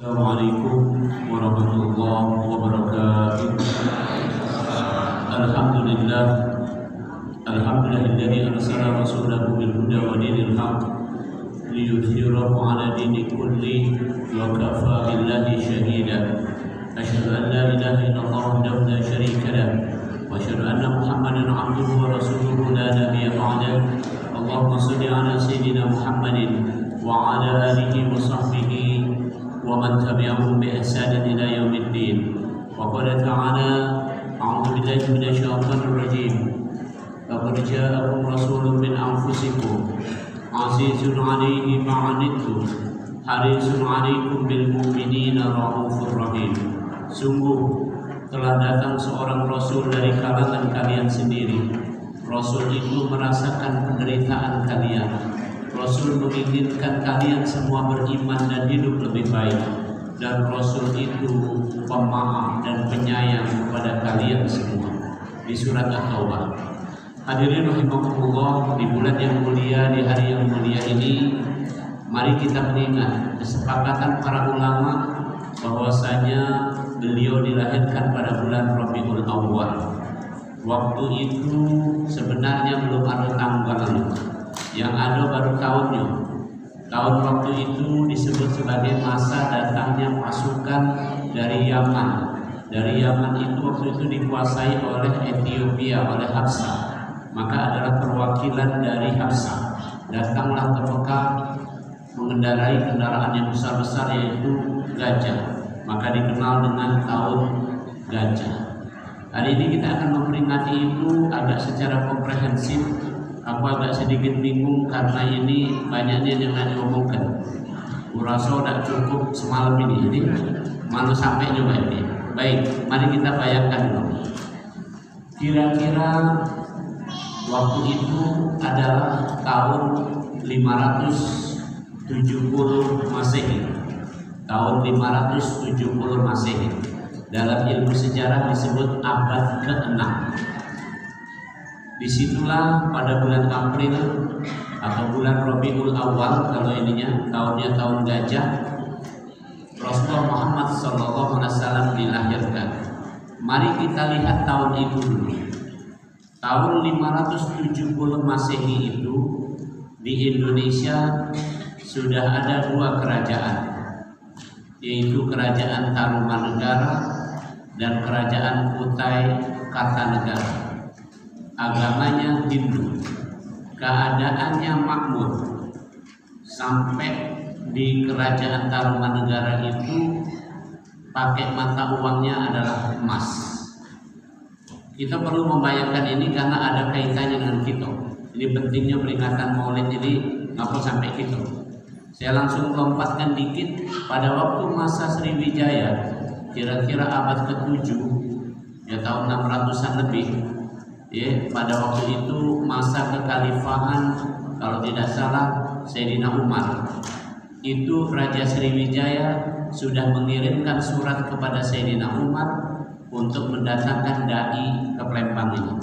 Assalamualaikum warahmatullahi wabarakatuh. Alhamdulillah, alhamdulillahilladzi arsala rasulahu bil huda wa dinil haqq liyudhhirahu 'ala dini kulli wa kafa billahi shahida. Asyhadu an la ilaha illallah wahdahu la syarika lah wa asyhadu anna Muhammadan 'abduhu wa rasuluhu la nabiyya ba'dahu. Allahumma shalli 'ala sayyidina Muhammadin wa 'ala alihi wa sahbihi wa man tabi'ahum bi ihsan ila yaumiddin. Wa qala ta'ala a'udzu billahi minasy syaithanir rajim. Laqad ja'akum rasulun min anfusikum azizun 'alaihi ma 'anittum harisun 'alaikum bil mu'minina raufur rahim. Sungguh telah datang seorang rasul dari kalangan kalian sendiri. Rasul itu merasakan penderitaan kalian. Rasul menginginkan kalian semua beriman dan hidup lebih baik. Dan Rasul itu pemaaf dan penyayang kepada kalian semua. Di surat At-Taubah. Hadirin rahimakumullah, di bulan yang mulia, di hari yang mulia ini, mari kita mengingat kesepakatan para ulama bahwasanya beliau dilahirkan pada bulan Rabiul Awwal. Waktu itu sebenarnya belum ada tanggalnya, yang ada baru tahunnya. Tahun waktu itu disebut sebagai masa datangnya pasukan dari Yaman. Dari Yaman itu waktu itu dikuasai oleh Ethiopia, oleh Habsah. Maka adalah perwakilan dari Habsah datanglah ke Mekah mengendarai kendaraan yang besar-besar yaitu gajah. Maka dikenal dengan tahun gajah. Hari ini kita akan memperingati itu agak secara komprehensif. Aku agak sedikit bingung karena ini banyaknya yang diomongkan. Kurasa tidak cukup semalam ini, jadi malu sampai juga ini. Baik, mari kita bayangkan dulu. Kira-kira waktu itu adalah tahun 570 Masehi. Tahun 570 Masehi. Dalam ilmu sejarah disebut abad ke-6. Disitulah pada bulan April atau bulan Rabiul Awal, kalau ininya tahunnya tahun gajah, Rasulullah Muhammad SAW dilahirkan. Mari kita lihat tahun itu dulu. Tahun 570 Masehi itu di Indonesia sudah ada dua kerajaan, yaitu Kerajaan Tarumanegara dan Kerajaan Kutai Kartanegara. Agamanya Hindu, keadaannya makmur. Sampai di Kerajaan Tarumanegara itu pakai mata uangnya adalah emas. Kita perlu membayangkan ini karena ada kaitannya dengan kita. Ini pentingnya peringatan Maulid ini ngapa sampai kita. Saya langsung lompatkan dikit pada waktu masa Sriwijaya, kira-kira abad ke-7, ya tahun 600-an lebih. Ya, pada waktu itu masa kekhalifahan kalau tidak salah Sayyidina Umar. Itu Raja Sriwijaya sudah mengirimkan surat kepada Sayyidina Umar untuk mendatangkan dai ke Palembang ini.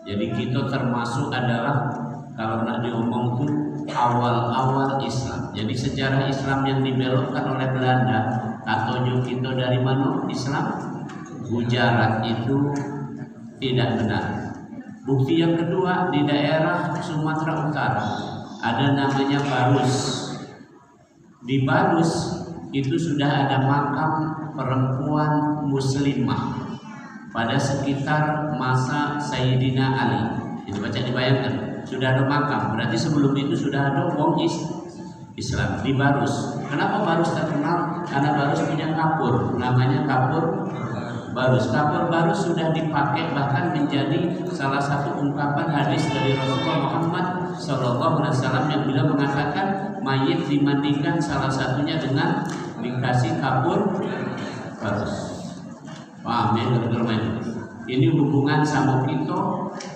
Jadi kita termasuk adalah kalau nak diomong itu awal-awal Islam. Jadi sejarah Islam yang dibelokkan oleh Belanda atau kita dari mana Islam? Gujarat itu tidak benar. Bukti yang kedua, di daerah Sumatera Utara ada namanya Barus. Di Barus itu sudah ada makam perempuan muslimah pada sekitar masa Sayyidina Ali. Itu baca dibayangkan, sudah ada makam. Berarti sebelum itu sudah ada wong Islam di Barus. Kenapa Barus terkenal? Karena Barus punya kapur, namanya kapur Barus. Kapur Barus sudah dipakai bahkan menjadi salah satu ungkapan hadis dari Rasulullah Muhammad SAW yang beliau mengatakan mayit dimandikan salah satunya dengan dikasih kapur Barus. Paham ya teman-teman? Ini hubungan sama kita,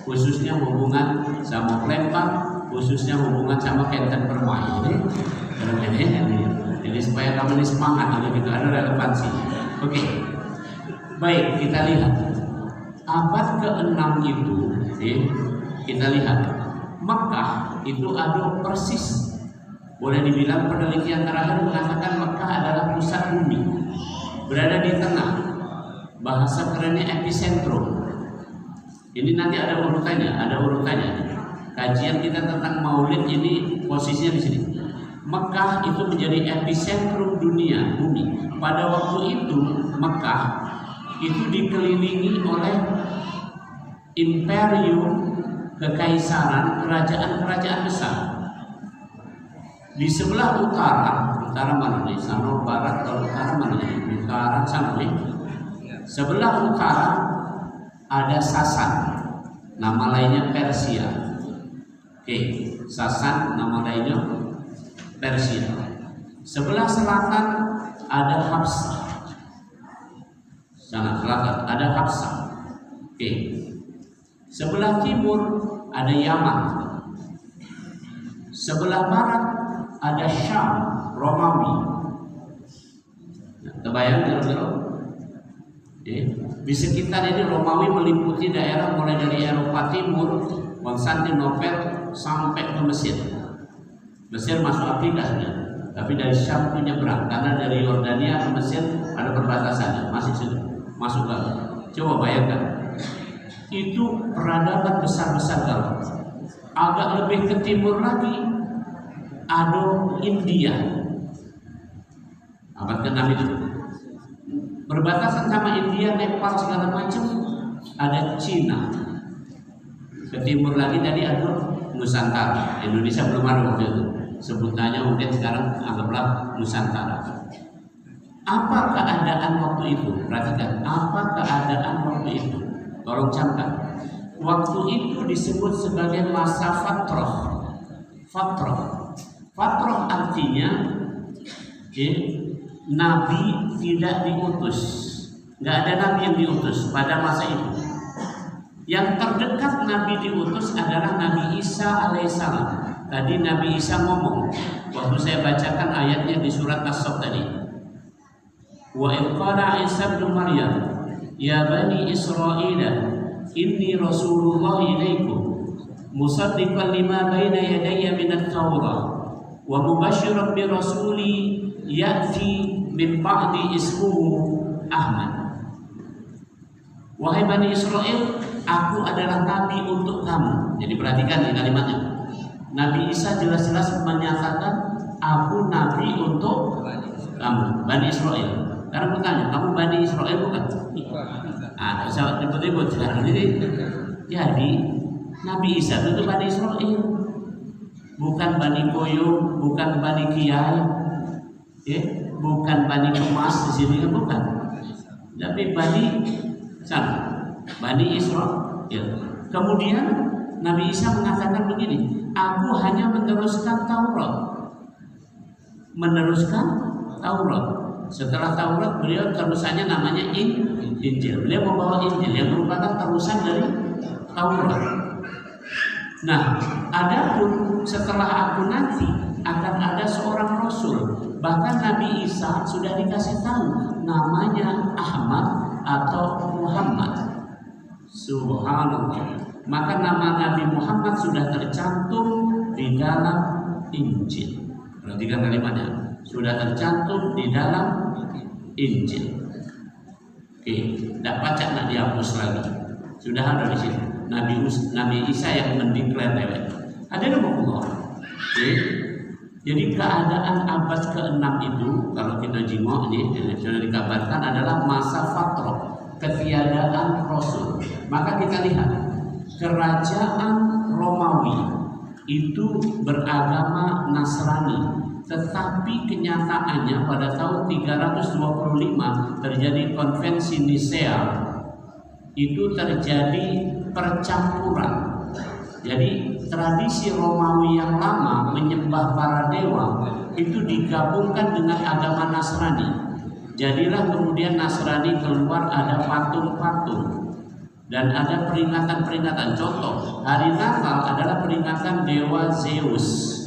khususnya hubungan sama Palembang, khususnya hubungan sama Kenten Permai. Jadi supaya kamu ini semangat, kalau kita ada relevansi. Oke. Baik, kita lihat abad ke-6 itu, kita lihat Mekah itu ada persis, boleh dibilang penelitian terakhir mengatakan Mekah adalah bahasa kerennya epicentrum. Ini nanti ada urutannya. Kajian kita tentang Maulid ini posisinya di sini. Mekah itu menjadi epicentrum dunia, bumi. Pada waktu itu Mekah itu dikelilingi oleh imperium, kekaisaran, kerajaan-kerajaan besar. Di sebelah utara mana nih? Sana barat atau utara mana nih? Utara sana nih. Sebelah utara ada Sasan, nama lainnya Persia. Oke, Sasan nama lainnya Persia. Sebelah selatan ada Hafsah. Sana selatan ada Hafsah. Oke. Sebelah timur ada Yaman. Sebelah barat ada Syam, Romawi. Nah, terbayang kira-kira? Di sekitar ini Romawi meliputi daerah mulai dari Eropa Timur, Konstantinopel sampai ke Mesir. Mesir masuk Afrika sebenarnya, tapi dari Syam itu nyebrang karena dari Yordania ke Mesir ada perbatasannya, masih masuk ke. Coba bayangkan, itu peradaban besar-besar kalau agak lebih ke timur lagi ada India, abad ke-6 itu. Berbatasan sama India, Nepal segala macam ada Cina. Ke timur lagi tadi ada Nusantara. Indonesia belum ada waktu itu. Sebutannya mungkin sekarang anggaplah Nusantara. Apa keadaan waktu itu? Perhatikan, apa keadaan waktu itu? Tolong camkan. Waktu itu disebut sebagai masa fatroh. Fatroh artinya Nabi tidak diutus. Nggak ada Nabi yang diutus pada masa itu. Yang terdekat Nabi diutus adalah Nabi Isa alaihissalam. Tadi Nabi Isa ngomong waktu saya bacakan ayatnya di surat As-Saff tadi. Wa idh qala Isa ibn Maryam ya bani Israila inni rasulullah ilaikum musaddiqan lima baina yadayya minat Taurah wa mubasysyiran bi rasuli ya'ti min ba'di ismuhu Ahmad. Wahai Bani Israel, aku adalah nabi untuk kamu. Jadi perhatikan nih kalimatnya. Nabi Isa jelas-jelas menyatakan aku nabi untuk kamu, Bani Israel. Karena bertanya, kamu Bani Israel bukan? Ah, saya ribut-ribut sekarang ini. Jadi Nabi Isa itu Bani Israel, bukan Bani Koyum, bukan Bani Kiai, bukan Bani Kemas di sini, bukan. Tapi Bani Israel. Kemudian Nabi Isa mengatakan begini, aku hanya meneruskan Taurat. Setelah Taurat beliau terusannya namanya Injil. Beliau membawa Injil yang merupakan terusan dari Taurat. Nah, adapun setelah aku nanti akan ada seorang Rasul. Bahkan Nabi Isa sudah dikasih tahu namanya Ahmad atau Muhammad. Subhanallah. Maka nama Nabi Muhammad sudah tercantum di dalam Injil. Perhatikan kalimatnya. Sudah tercantum di dalam Injil. Oke, tidak baca, tidak dihapus lagi. Sudah ada di sini. Nabi Isa yang mendeklar lewat. Ada Allah. Jadi keadaan abad ke-6 itu kalau kita jingok ini sudah dikabarkan adalah masa fatroh, ketiadaan Rasul. Maka kita lihat kerajaan Romawi itu beragama Nasrani, tetapi kenyataannya pada tahun 325 terjadi konvensi Nisea, itu terjadi percampuran. Jadi tradisi Romawi yang lama menyembah para dewa itu digabungkan dengan agama Nasrani. Jadilah kemudian Nasrani keluar ada patung-patung dan ada peringatan-peringatan. Contoh, hari Natal adalah peringatan dewa Zeus.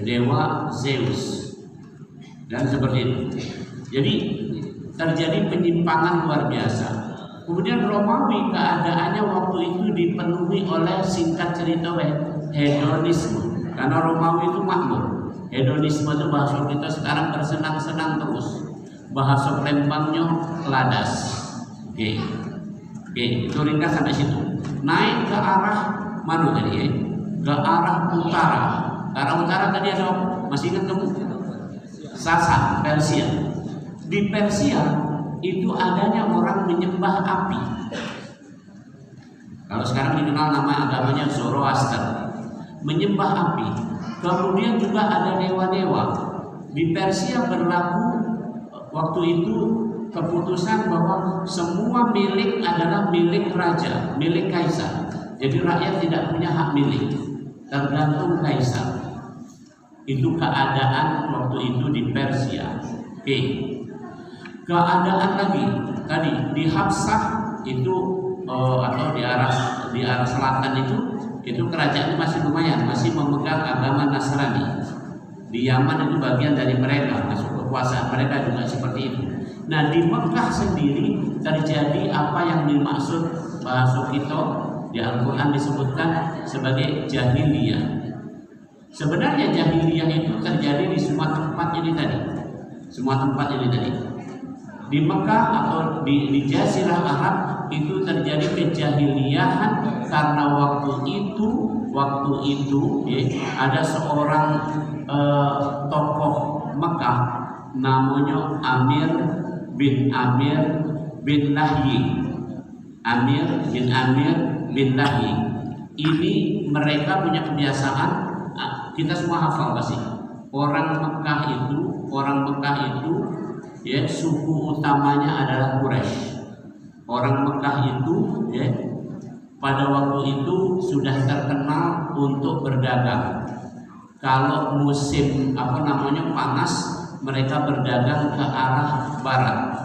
Dewa Zeus dan seperti itu. Jadi terjadi penyimpangan luar biasa. Kemudian Romawi keadaannya waktu itu dipenuhi oleh singkat cerita hedonisme. Karena Romawi itu makmur. Hedonisme itu bahasa kita sekarang bersenang-senang terus. bahasa Palembangnya ladas. Oke, itu ringkas sampai situ. Naik ke arah mana tadi ya? Ke arah utara. Ke arah utara tadi ada apa? Masih ingat kamu? Sasan, Persia. Di Persia itu adanya orang menyembah api. Kalau sekarang dikenal nama agamanya Zoroaster, menyembah api. Kemudian juga ada dewa-dewa. Di Persia berlaku waktu itu keputusan bahwa semua milik adalah milik raja, milik kaisar. Jadi rakyat tidak punya hak milik, tergantung kaisar. Itu keadaan waktu itu di Persia. Oke. Keadaan lagi tadi di Habsah itu atau di arah selatan itu kerajaannya masih lumayan, masih memegang agama Nasrani. Di Yaman itu bagian dari mereka, masuk kekuasaan mereka juga seperti itu. Nah di Mekah sendiri terjadi apa yang dimaksud bahasa kita di Al-Quran disebutkan sebagai jahiliyah. Sebenarnya jahiliyah itu terjadi di semua tempat ini tadi. Semua tempat ini tadi. Di Mekah atau di Jazirah Arab itu terjadi kejahiliyahan karena waktu itu ya, ada seorang tokoh Mekah namanya Amir bin Lahyi. Amir bin Lahyi. Ini mereka punya kebiasaan, kita semua hafal pasti. Orang Mekah itu ya suku utamanya adalah Quraisy. Orang Mekah itu ya pada waktu itu sudah terkenal untuk berdagang. Kalau musim panas, mereka berdagang ke arah barat.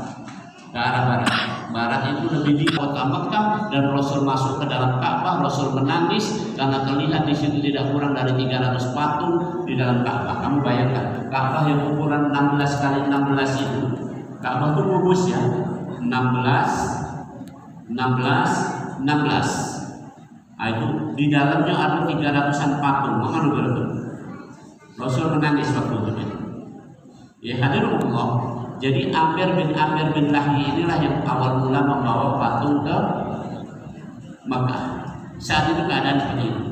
Barat itu lebih di kota Mekah, dan Rasul masuk ke dalam Ka'bah. Rasul menangis karena terlihat di situ tidak kurang dari 300 patung di dalam Ka'bah. Kamu bayangkan Ka'bah yang ukuran 16 kali 16 itu. Ka'bah itu rumusnya 16. Nah, itu di dalamnya ada 300-an patung. Mana begitu? Rasul menangis waktu itu. Ya hadirin Allah. Jadi Amir bin Lahyi inilah yang awal mula membawa patung ke Mekah. Saat itu keadaan seperti itu.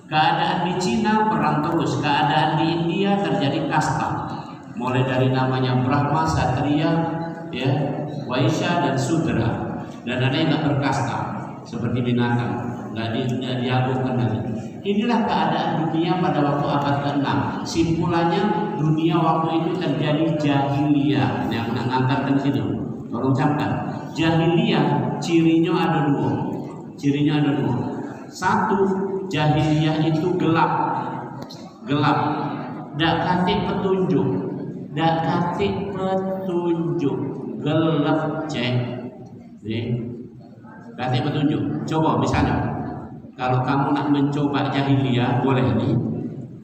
Keadaan di Cina perang terus. Keadaan di India terjadi kasta. Mulai dari namanya Brahma, Satria, ya, Waisya dan Sudra. Dan ada yang nggak berkasta seperti binatang, nggak diagungkan lagi. Inilah keadaan dunia pada waktu abad ke-6. Simpulannya dunia waktu itu terjadi jahiliyah. Yang mengantarkan situ, tolong camkan. Jahiliyah cirinya ada dua. Satu, jahiliyah itu gelap. Dak katik petunjuk. Gelap cek. Kasih petunjuk. Coba misalnya, kalau kamu nak mencoba jahiliyah, boleh nih.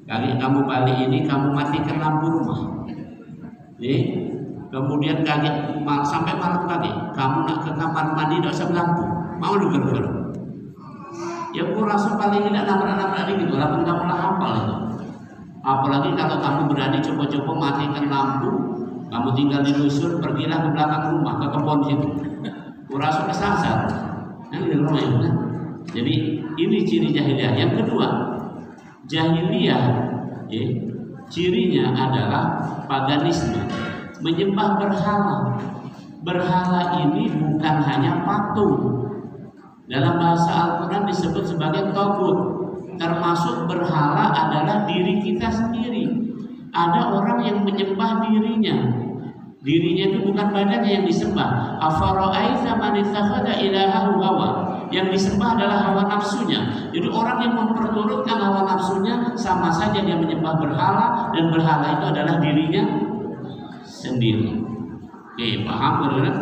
Kali kamu balik ini, kamu matikan lampu rumah. Kemudian kaget sampai malam lagi, kamu nak ke kamar mandi tidak usah lampu. Mau dengar? Ya aku rasa paling tidak nabrak gitu. Lalu kamu lah hafal itu. Apalagi kalau kamu berani coba-coba matikan lampu, kamu tinggal di dusun, pergilah ke belakang rumah, ke kebun situ. Kurasa kesasar. Jadi ini ciri jahiliyah. Yang kedua, jahiliyah ya, cirinya adalah paganisme, menyembah berhala. Berhala ini bukan hanya patung. Dalam bahasa Al-Quran disebut sebagai tagut. Termasuk berhala adalah diri kita sendiri. Ada orang yang menyembah dirinya. Dirinya itu bukan badannya yang disembah. Afara'aita man ittakhadha ilahahu hawa. Yang disembah adalah hawa nafsunya. Jadi orang yang memperturutkan hawa nafsunya sama saja dia menyembah berhala, dan berhala itu adalah dirinya sendiri. Oke, paham kan?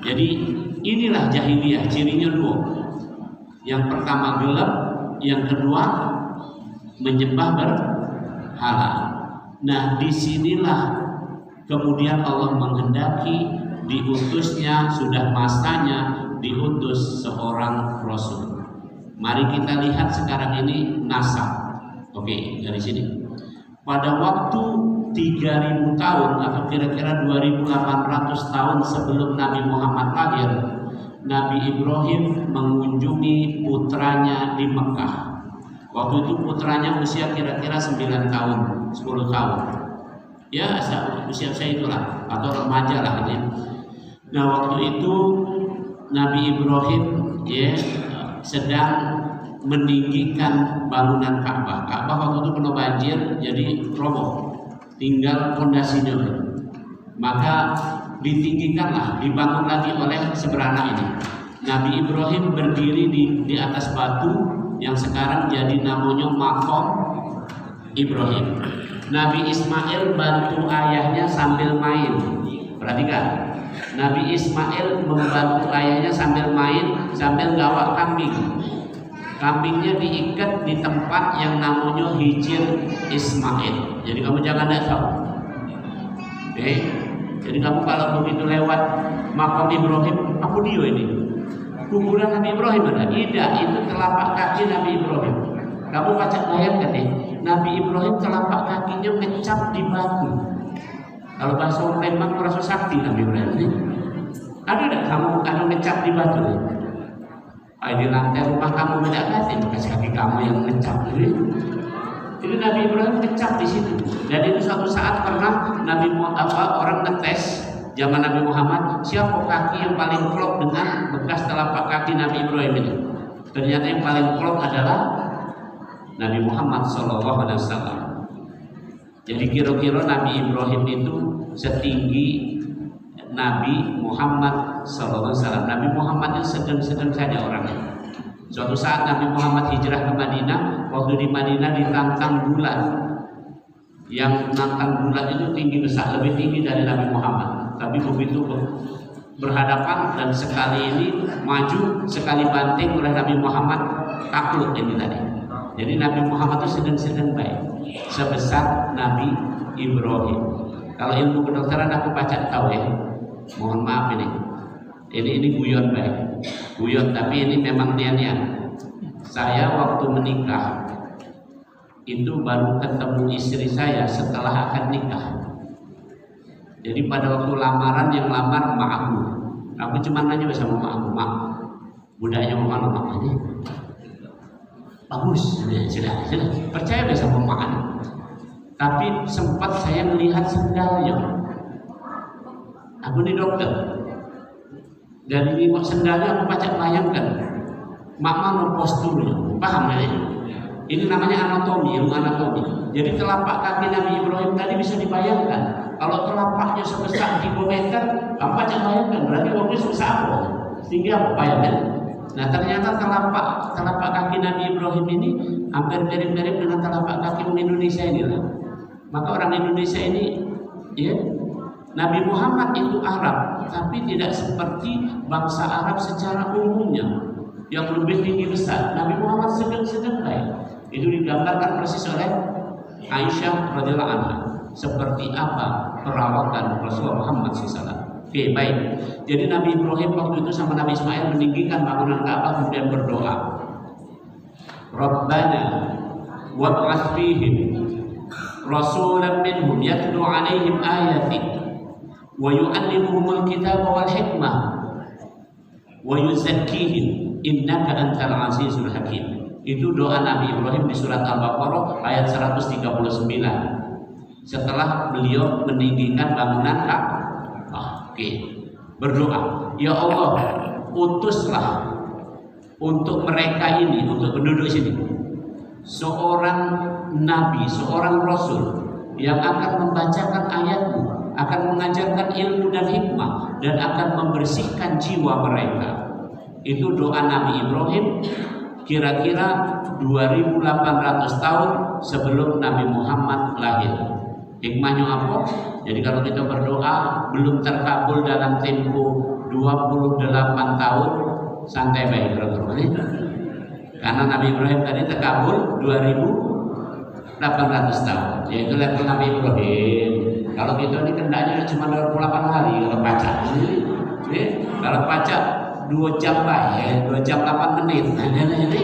Jadi inilah jahiliyah, cirinya dua. Yang pertama gelap, yang kedua menyembah berhala. Nah, disinilah kemudian Allah menghendaki diutusnya, sudah masanya diutus seorang Rasul. Mari kita lihat sekarang ini nasab. Oke, dari sini. Pada waktu 3000 tahun atau kira-kira 2800 tahun sebelum Nabi Muhammad lahir, Nabi Ibrahim mengunjungi putranya di Mekah. Waktu itu putranya usia kira-kira 9 tahun, 10 tahun. Ya, usia saya itulah, atau remaja lah ini. Nah, waktu itu Nabi Ibrahim sedang meninggikan bangunan Ka'bah. Ka'bah waktu itu penuh banjir, jadi roboh, tinggal fondasinya. Maka ditinggikanlah, dibangun lagi oleh seberana ini. Nabi Ibrahim berdiri di atas batu yang sekarang jadi namanya Maqam Ibrahim. Nabi Ismail bantu ayahnya sambil main. Perhatikan, Nabi Ismail membantu ayahnya sambil main, sambil gawak kambing. Kambingnya diikat di tempat yang namanya Hijir Ismail. Jadi kamu jangan tidak tahu. Oke. Jadi kamu kalau begitu lewat Maqam Ibrahim, apa dia ini? Kuburan Nabi Ibrahim ada? Tidak, itu telapak kaki Nabi Ibrahim. Kamu baca bayangkan deh, Nabi Ibrahim telapak kakinya ngecap di batu. Kalau bahasa Lembang merasa sakti Nabi Ibrahim ini. Ada tidak kamu ada ngecap di batu? Di lantai rumah kamu beda kaki, bekas kaki kamu yang ngecap ini. Jadi Nabi Ibrahim ngecap di situ. Dan itu suatu saat pernah orang ngetes zaman Nabi Muhammad, siapa kaki yang paling klop dengan bekas telapak kaki Nabi Ibrahim ini. Ternyata yang paling klop adalah Nabi Muhammad SAW. Jadi kira-kira Nabi Ibrahim itu setinggi Nabi Muhammad SAW. Nabi Muhammad itu sedang-sedang saja orangnya. Suatu saat Nabi Muhammad hijrah ke Madinah. Waktu di Madinah ditantang bulan. Yang menantang bulan itu tinggi besar, lebih tinggi dari Nabi Muhammad. Tapi begitu berhadapan dan sekali ini maju, sekali banting oleh Nabi Muhammad, takluk ini tadi. Jadi Nabi Muhammad itu sedang-sedang baik, sebesar Nabi Ibrahim. Kalau ilmu kedokteran aku baca tahu ya. Mohon maaf ini guyon baik, guyon tapi ini memang niat. Saya waktu menikah itu baru ketemu istri saya setelah akan nikah. Jadi pada waktu lamaran yang lamar mak aku cuma nanya sama mak, budaknya mau mana mak ini? Bagus, sudah percaya sama mak. Tapi sempat saya melihat sendalnya. Aku ini dokter. Dan ini sendalnya aku baca bayangkan. Mak mana posturnya, paham ya? Ini namanya anatomi, ilmu anatomi. Jadi telapak kaki Nabi Ibrahim tadi bisa dibayangkan. Kalau telapaknya sebesar 3 meter, kamu baca bayangkan berarti waktu sebesar apa? Tinggi apa bayangkan? Nah ternyata telapak kaki Nabi Ibrahim ini hampir mirip-mirip dengan telapak kaki orang Indonesia inilah. Maka orang Indonesia ini, ya, Nabi Muhammad itu Arab, tapi tidak seperti bangsa Arab secara umumnya yang lebih tinggi besar. Nabi Muhammad sedang-sedang baik. Itu digambarkan persis oleh Aisyah radhiyallahu anha. Seperti apa perawakan Rasulullah Muhammad SAW. Oke, baik. Jadi Nabi Ibrahim waktu itu sama Nabi Ismail meninggikan bangunan Ka'bah kemudian berdoa. Rabbana wab'ats fihim rasulan minhum yatlu 'alaihim ayatik wa yu'allimuhumul kitaba wal hikmah wa yuzakkihim innaka antal azizul hakim. Itu doa Nabi Ibrahim di surat Al-Baqarah ayat 139. Setelah beliau meninggikan bangunan Ka'bah. Oke. Berdoa, ya Allah, utuslah untuk mereka ini, untuk penduduk sini, seorang nabi, seorang rasul yang akan membacakan ayatmu, akan mengajarkan ilmu dan hikmah, dan akan membersihkan jiwa mereka. Itu doa Nabi Ibrahim kira-kira 2800 tahun sebelum Nabi Muhammad lahir. Hikmahnya apa? Jadi kalau kita berdoa belum terkabul dalam tempo 28 tahun, santai baik ini. Karena Nabi Ibrahim tadi terkabul 2800 tahun, yaitu level Nabi Ibrahim. Kalau kita ini kendaknya cuma 28 hari kalau baca. Kalau baca 2 jam baik, 2 jam 8 menit. Ini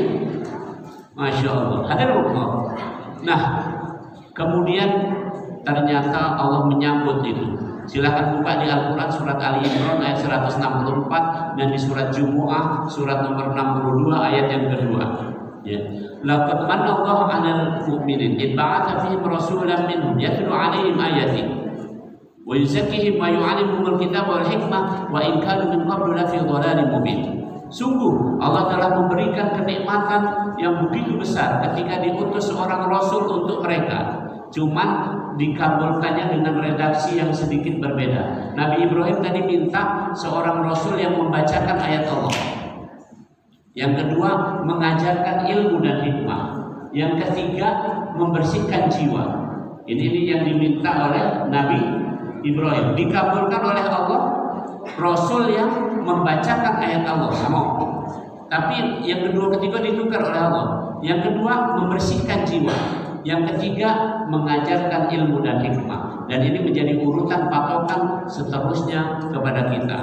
Masya Allah. Ada rukun. Nah, kemudian ternyata Allah menyambut itu. Silahkan buka di Al-Quran surat Ali Imran ayat 164 dan di surat Jumu'ah surat nomor 62 ayat yang kedua. Ya. Laqad manna Allahu 'alal mu'minin id ba'atha fihim rasulan minhum yatlu 'alaihim ayatihi wa yuzakkihim wa yu'allimuhumul kitaba wal hikmah wa in kanu min qablu lafi dhalalin mubin. Sungguh Allah telah memberikan kenikmatan yang begitu besar ketika diutus seorang rasul untuk mereka. Cuman dikabulkannya dengan redaksi yang sedikit berbeda. Nabi Ibrahim tadi minta seorang rasul yang membacakan ayat Allah. Yang kedua, mengajarkan ilmu dan hikmah. Yang ketiga, membersihkan jiwa. Ini yang diminta oleh Nabi Ibrahim. Dikabulkan oleh Allah, rasul yang membacakan ayat Allah. Sama. Tapi yang kedua ketiga ditukar oleh Allah. Yang kedua, membersihkan jiwa. Yang ketiga, mengajarkan ilmu dan hikmah. Dan ini menjadi urutan patokan seterusnya kepada kita.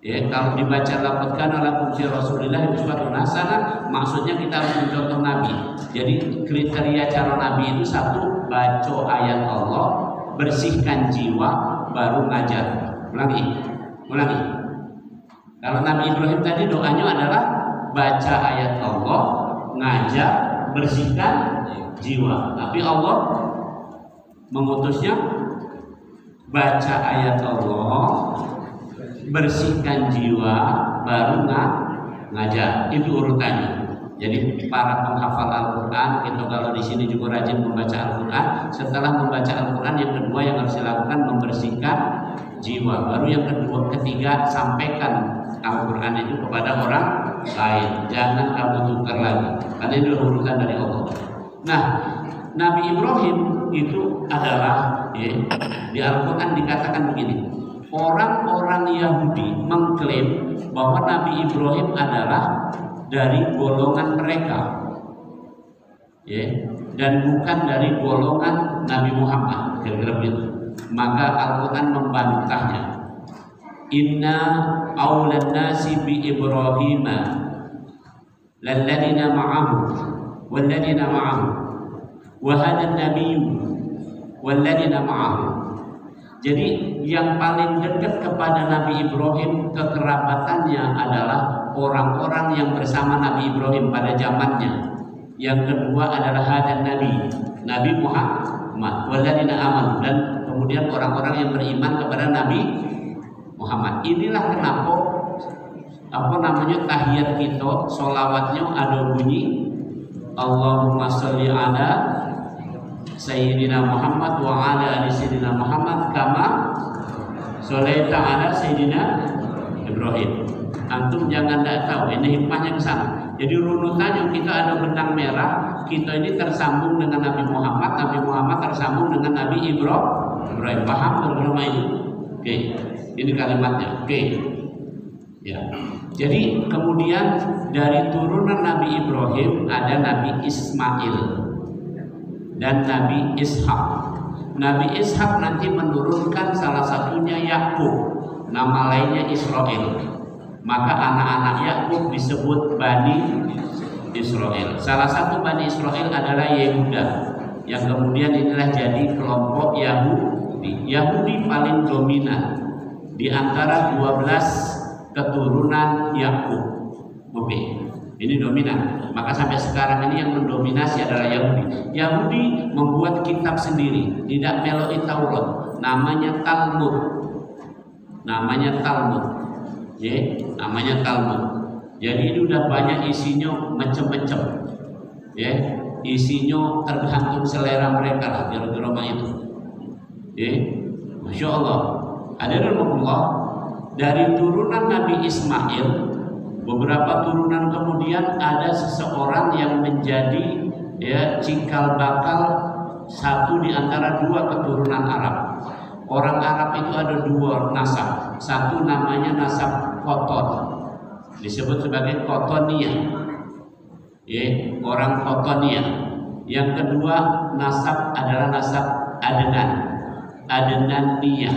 Ya, kalau dibaca laqad kana lakum fi Rasulillah uswatun hasanah, maksudnya kita harus mencontoh Nabi. Jadi kriteria cara Nabi itu satu, baca ayat Allah, bersihkan jiwa, baru ngajar. Ulangi. Kalau Nabi Ibrahim tadi doanya adalah baca ayat Allah, ngajar, bersihkan jiwa. Tapi Allah mengutusnya baca ayat Allah, bersihkan jiwa, baru ngajar. Itu urutannya. Jadi para penghafal Al-Quran, kita kalau di sini juga rajin membaca Al-Quran. Setelah membaca Al-Quran, yang kedua yang harus dilakukan membersihkan jiwa. Baru yang ketiga sampaikan Al-Quran itu kepada orang lain. Jangan kamu tukar lagi, karena itu urutan dari Allah. Nah, Nabi Ibrahim itu adalah di Al-Quran dikatakan begini. Orang-orang Yahudi mengklaim bahwa Nabi Ibrahim adalah dari golongan mereka, dan bukan dari golongan Nabi Muhammad. Kira-kira begitu. Maka Al-Quran membantahnya. Inna awlan nasi bi Ibrahim lalladzina ma'ahu walladzina ma'ahu wa hada an-nabiyyu walladzina ma'ahu. Jadi yang paling dekat kepada Nabi Ibrahim kekerabatannya adalah orang-orang yang bersama Nabi Ibrahim pada zamannya. Yang kedua adalah hadan Nabi Muhammad walladzina amanu, dan kemudian orang-orang yang beriman kepada Nabi Muhammad. Inilah kenapa tahiyat kita, sholawatnya ada bunyi Allahumma sholli ala Sayyidina Muhammad wa ala ali Sayyidina Muhammad kama sholaita ala Sayyidina Ibrahim. Antum jangan tidak tahu, ini hikmahnya ke sana. Jadi runutannya kita ada benang merah, kita ini tersambung dengan Nabi Muhammad, Nabi Muhammad tersambung dengan Nabi Ibrahim. Paham bersama ini? Oke, ini kalimatnya. Oke. Ya. Jadi kemudian dari turunan Nabi Ibrahim ada Nabi Ismail dan Nabi Ishak. Nabi Ishak nanti menurunkan salah satunya Yakub, nama lainnya Israel. Maka anak-anak Yakub disebut Bani Israel. Salah satu Bani Israel adalah Yehuda, yang kemudian inilah jadi kelompok Yahudi. Yahudi paling dominan di antara 12 keturunan Yakub. Oke. Ini dominan. Maka sampai sekarang ini yang mendominasi adalah Yahudi. Yahudi membuat kitab sendiri, tidak meloi Taurat. Namanya Talmud. Namanya Talmud. Jadi itu udah banyak isinya macam-macam. Isinya tergantung selera mereka lah, kira-kira itu. Masya Allah. Hadirinullah, dari turunan Nabi Ismail, beberapa turunan kemudian ada seseorang yang menjadi cikal bakal satu di antara dua keturunan Arab. Orang Arab itu ada dua nasab. Satu namanya nasab Koton, disebut sebagai Kotoniyah, orang Kotoniyah. Yang kedua nasab adalah nasab Adnaniyah.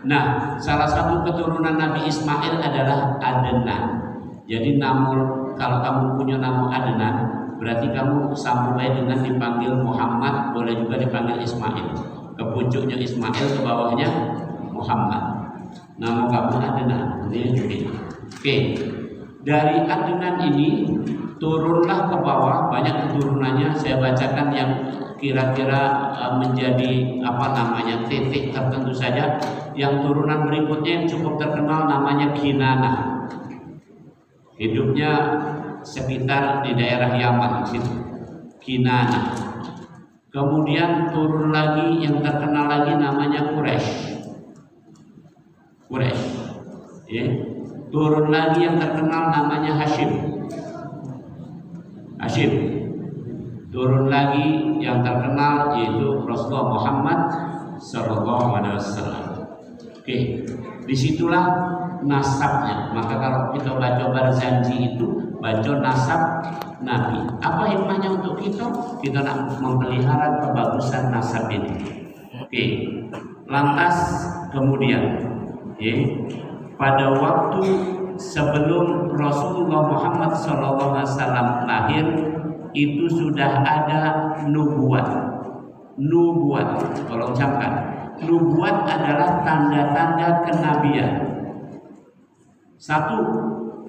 Nah, salah satu keturunan Nabi Ismail adalah Adnan. Jadi kalau kamu punya nama Adnan, berarti kamu sambung aja dengan dipanggil Muhammad, boleh juga dipanggil Ismail. Ke pucuknya Ismail, ke bawahnya Muhammad. Nama kamu Adnan. Oke. Dari Adnan ini turunlah ke bawah, banyak keturunannya. Saya bacakan yang kira-kira menjadi titik tertentu saja. Yang turunan berikutnya yang cukup terkenal namanya Kinanah. Hidupnya sekitar di daerah Yaman situ. Kinanah. Kemudian turun lagi yang terkenal lagi namanya Quraisy. Ya. Turun lagi yang terkenal namanya Hashim. Turun lagi yang terkenal yaitu Rasulullah Muhammad Sallallahu Alaihi Wasallam. Oke, disitulah nasabnya. Maka kalau kita baca Barzanji itu baca nasab Nabi. Apa hikmahnya untuk kita? Kita nak memelihara kebagusan nasab ini. Oke, lantas kemudian, pada waktu sebelum Rasulullah Muhammad SAW lahir itu sudah ada nubuat. Kalau ucapkan nubuat adalah tanda-tanda kenabian. Satu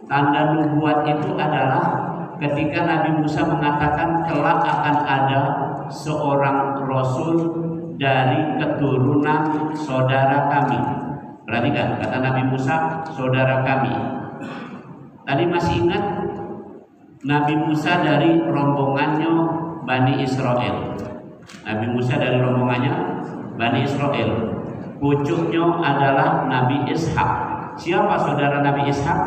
tanda nubuat itu adalah ketika Nabi Musa mengatakan kelak akan ada seorang rasul dari keturunan saudara kami. Perhatikan kata Nabi Musa, saudara kami. Tadi masih ingat Nabi Musa dari rombongannya Bani Israel. Nabi Musa dari rombongannya Bani Israel. Pucuknya adalah Nabi Ishak. Siapa saudara Nabi Ishak?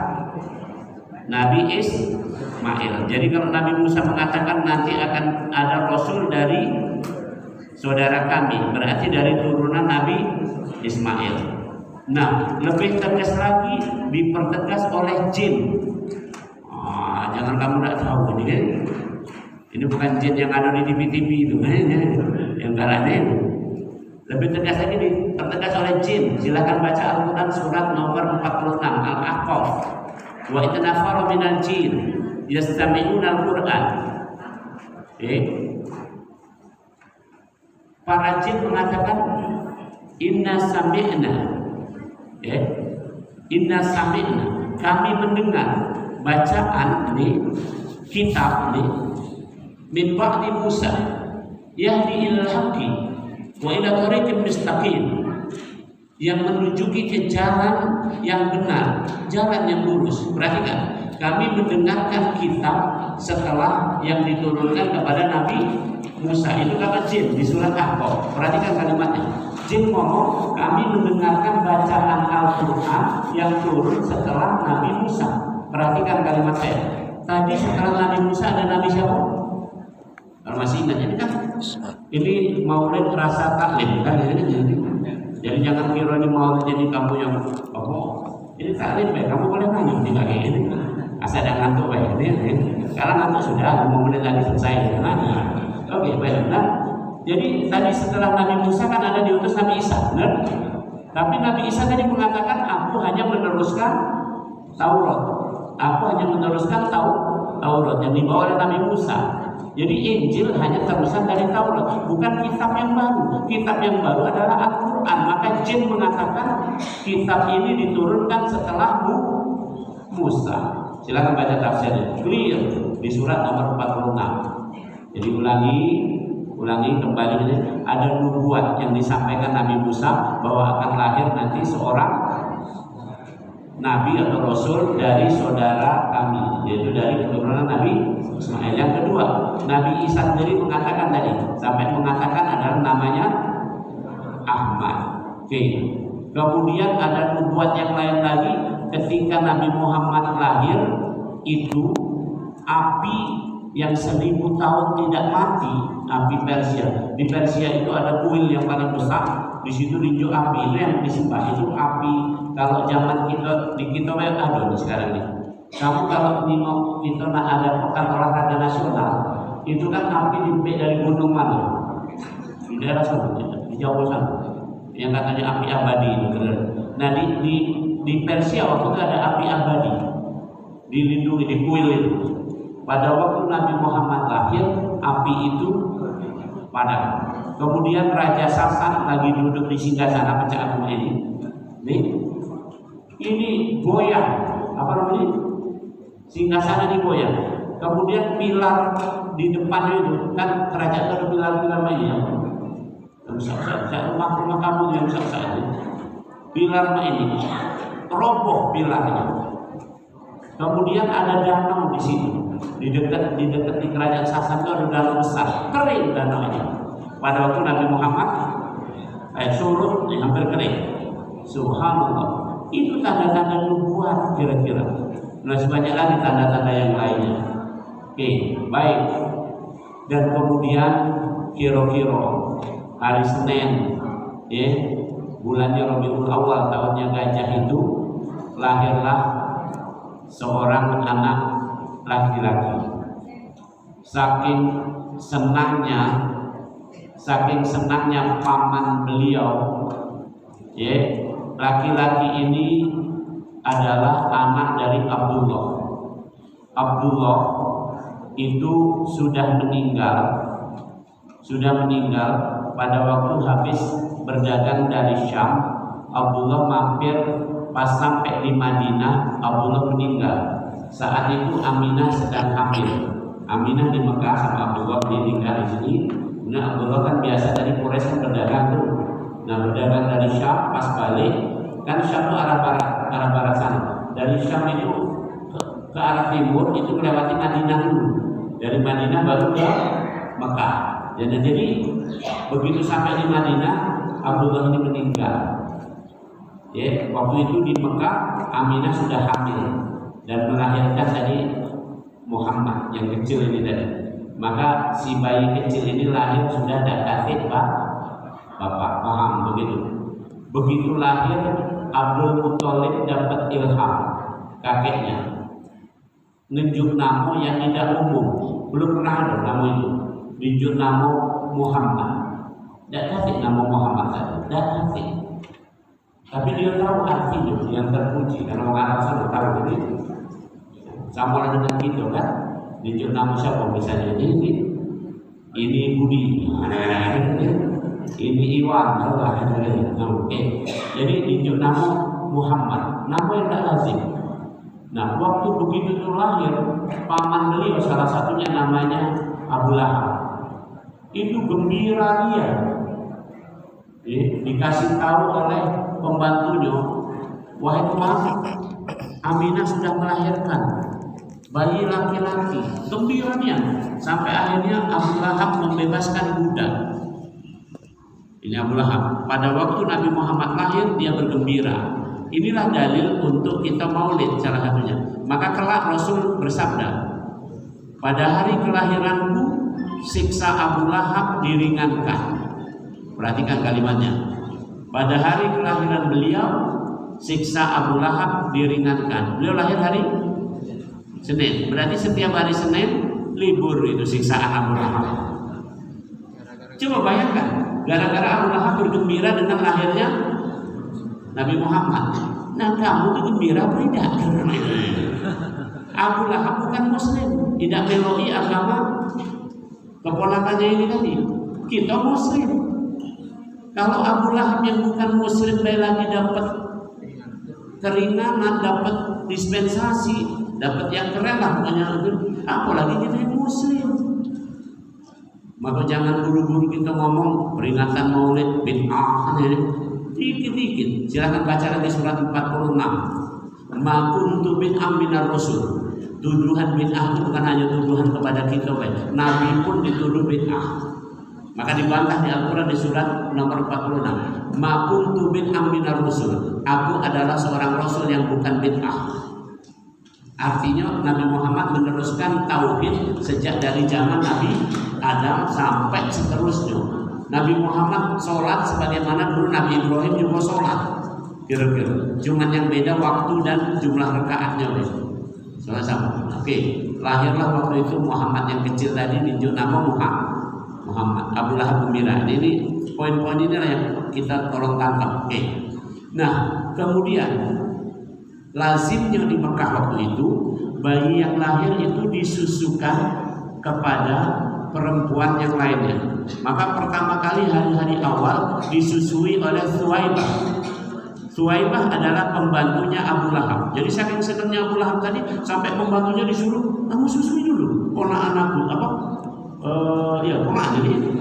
Nabi Ismail. Jadi kalau Nabi Musa mengatakan nanti akan ada rasul dari saudara kami, berarti dari turunan Nabi Ismail. Nah, lebih tegas lagi dipertegas oleh jin. Jangan kamu tidak tahu ini kan? Ini bukan jin yang ada di TV-TV itu, yang galaknya itu. Lebih tegas lagi dipertegas oleh jin. Silakan baca Al-Quran surat nomor 46 Al-Ahqaf. Wa itanafaru minal jin yastami'una al-Quran. Para jin mengatakan inna sami'na. Inna sami'na, kami mendengar bacaan kitab min ba'di Musa yahdi ilal haqqi wa ila tariqin mustaqim, yang menunjuki ke jalan yang benar, jalan yang lurus. Perhatikan, kami mendengarkan kitab setelah yang diturunkan kepada Nabi Musa. Itu kata jin di surat Ahqaf. Perhatikan kalimatnya. Jin ngomong, kami mendengarkan bacaan Al-Quran yang turun setelah Nabi Musa. Perhatikan kalimat saya. Tadi setelah Nabi Musa ada Nabi siapa? Kalau masih ingat ini kan? Ini maulid rasa taklim kan? Jadi jangan kira ini maulid jadi kamu yang ini taklim baik. Kamu boleh nangis di kaki ini. Asal ada ngantuk baik ini. Sekarang ngantuk sudah 5 menit lagi selesai. Oke baik. Nah, jadi tadi setelah Nabi Musa kan ada diutus Nabi Isa, benar? Tapi Nabi Isa tadi mengatakan aku hanya meneruskan Taurat. Aku hanya meneruskan Taurat yang dibawa oleh Nabi Musa. Jadi Injil hanya terusan dari Taurat, bukan kitab yang baru. Kitab yang baru adalah Al-Quran. Maka jin mengatakan kitab ini diturunkan setelah Musa. Silakan baca tafsirnya. Clear di surat nomor 46. Jadi ulangi kembali ini, ada nubuat yang disampaikan Nabi Musa bahwa akan lahir nanti seorang nabi atau rasul dari saudara kami, yaitu dari keturunan Nabi Ismail. Yang kedua, Nabi Isa sendiri mengatakan tadi, sampai mengatakan adalah namanya Ahmad. Oke. Kemudian ada nubuat yang lain lagi, ketika Nabi Muhammad lahir itu api yang 1000 tahun tidak mati, api Persia. Di Persia itu ada kuil yang paling besar. Di situ tinjuk api itu yang disembah. Itu api. Kalau zaman kita di kita ada sekarang ini. Kamu kalau kita nak ada pekan olahraga nasional, itu kan api dibek dari gunung mana? Di daerah sana, di Jawa sana. Yang katanya api abadi itu. Nah di Persia waktu itu ada api abadi, dilindungi di kuil itu. Pada waktu Nabi Muhammad lahir, api itu padam. Kemudian Raja Sasan lagi duduk di singgasana pecah agama ini. Nih, ini goyang. Apa namanya? Singgasana digoyang. Kemudian pilar di depan itu kan kerajaan ada pilar-pilar lainnya. Rumah kamu yang besar-besar itu. Pilar ini roboh pilarnya. Kemudian ada danau di situ. Di dekat di kerajaan Sasan itu ada danau besar, kering danaunya. Pada waktu Nabi Muhammad surut, hampir kering. Subhanallah. Itu tanda-tanda nubuat kira-kira. Masih banyak lagi tanda-tanda yang lainnya. Oke, baik. Dan kemudian kira-kira hari Senin, bulannya Rabiul Awal tahunnya gajah itu lahirlah seorang anak laki-laki. Saking senangnya paman beliau, laki-laki ini adalah anak dari Abdullah. Abdullah itu sudah meninggal pada waktu habis berdagang dari Syam. Abdullah mampir. Pas sampai di Madinah, Abdullah meninggal. Saat itu Aminah sedang hamil. Aminah di Mekah sama Abdullah ditinggal di sini. Nah, Abdullah kan biasa dari Quraisy kan berdagang tuh. Nah, berdagang dari Syam, pas balik kan Syam itu arah barat sana. Dari Syam itu ke arah timur itu melewati Madinah dulu. Dari Madinah baru ke Mekah. Jadi begitu sampai di Madinah, Abdullah ini meninggal. Waktu itu di Mekah Aminah sudah hamil dan melahirkan tadi Muhammad yang kecil ini tadi. Maka si bayi kecil ini lahir sudah ada kafir bapak, paham begitu. Begitu lahir Abdul Muthalib dapat ilham kakeknya nunjuk nama yang tidak umum, belum pernah ada nama itu. Nunjuk nama Muhammad. Tidak kafir nama Muhammad tadi, tidak kafir. Tapi dia tahu artinya yang terpuji karena orang Arab sana tahu begitu. Sama dengan kita kan, nunjuk nama siapa misalnya ini Budi, ini Iwan, oke. Jadi nunjuk nama Muhammad, nama yang tak lazim. Nah, waktu begitu itu lahir, paman beliau salah satunya namanya Abu Lahab. Itu gembira dia. Dikasih tahu oleh pembantunya, wahai Tuhan, Aminah sudah melahirkan bayi laki-laki. Gembiranya sampai akhirnya Abu Lahab membebaskan budak. Ini Abu Lahab. Pada waktu Nabi Muhammad lahir dia bergembira. Inilah dalil untuk kita maulid salah satunya. Maka kelak Rasul bersabda, pada hari kelahiranku siksa Abu Lahab diringankan. Perhatikan kalimatnya. Pada hari kelahiran beliau, siksa Abu Lahab diringankan. Beliau lahir hari Senin. Berarti setiap hari Senin libur itu siksaan Abu Lahab. Coba bayangkan, gara-gara Abu Lahab bergembira dengan lahirnya Nabi Muhammad. Nah, kamu tuh gembira apa tidak? Abu Lahab bukan Muslim, tidak meloi agama keponakannya ini tadi. Kita Muslim. Kalau Abu Lahab yang bukan Muslim lagi dapat keringanan, dapat dispensasi, dapat yang keren lah pokoknya. Apalagi kita yang Muslim. Maka jangan buru-buru kita ngomong peringatan Maulid bid'ah. Dikit-dikit. Silakan baca nanti surat 46. Ma kuntu bid'ah minar rasul. Tuduhan bid'ah itu bukan hanya tuduhan kepada kita, Nabi pun dituduh bid'ah. Maka dibantah di Al-Quran di surat nomor 46. Ma kuntu bid'ah minar rasul. Aku adalah seorang rasul yang bukan bid'ah. Artinya Nabi Muhammad meneruskan tauhid sejak dari zaman Nabi Adam sampai seterusnya. Nabi Muhammad sholat sebagaimana dulu Nabi Ibrahim juga sholat. Kira-kira. Cuman yang beda waktu dan jumlah rakaatnya. Sama-sama. Oke. Lahirlah waktu itu Muhammad yang kecil tadi ditunjuk nama Muhammad. Abu Lahab gembira. Ini poin-poin ini yang kita tolong tangkap. Oke. Nah, kemudian lazimnya di Mekah waktu itu bayi yang lahir itu disusukan kepada perempuan yang lainnya. Maka pertama kali hari-hari awal disusui oleh Suwaibah. Suwaibah adalah pembantunya Abu Lahab. Jadi saking senangnya Abu Lahab tadi sampai pembantunya disuruh, kamu susui dulu ponakan aku,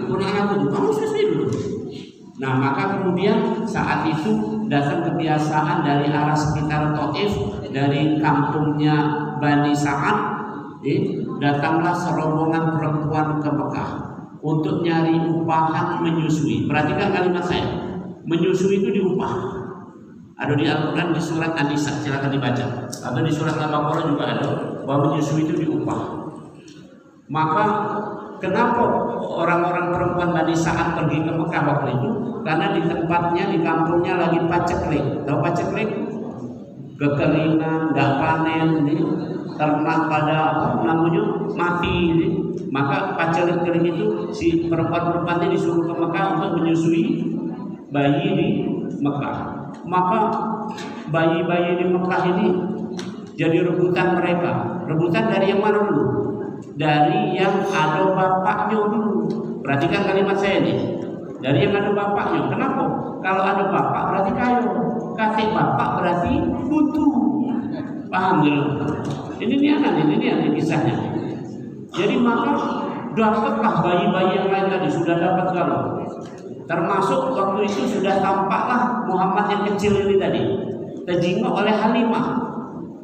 ponakan aku, kamu susui dulu. Nah, maka kemudian saat itu datang kebiasaan dari arah sekitar Taif, dari kampungnya Bani Sa'ad, datanglah serombongan perempuan ke Mekah untuk nyari upahan menyusui. Perhatikan kalimat saya, menyusui itu diupah. Ada di Al-Quran di surat An-Nisa, silakan dibaca. Atau di surat Al-Baqarah juga ada bahwa menyusui itu diupah. Maka kenapa orang-orang perempuan Bani Sa'ad pergi ke Mekah waktu itu? Karena di tempatnya, di kampungnya lagi paceklik. Tahu paceklik? Kekeringan, nggak panen, ternak pada mati. Maka paceklik itu si perempuan-perempuannya disuruh ke Mekah untuk menyusui bayi di Mekah. Maka bayi-bayi di Mekah ini jadi rebutan mereka. Rebutan dari yang mana dulu? Dari yang ada bapaknya dulu. Perhatikan kalimat saya ini. Dari yang ada bapaknya. Kenapa? Kalau ada bapak berarti kaya. Kakek bapak berarti butuh. Paham dulu? Ini dia kisahnya. Jadi maka dapatlah bayi-bayi yang lain tadi sudah dapat kalau. Termasuk waktu itu sudah tampaklah Muhammad yang kecil ini tadi terjingok oleh Halimah.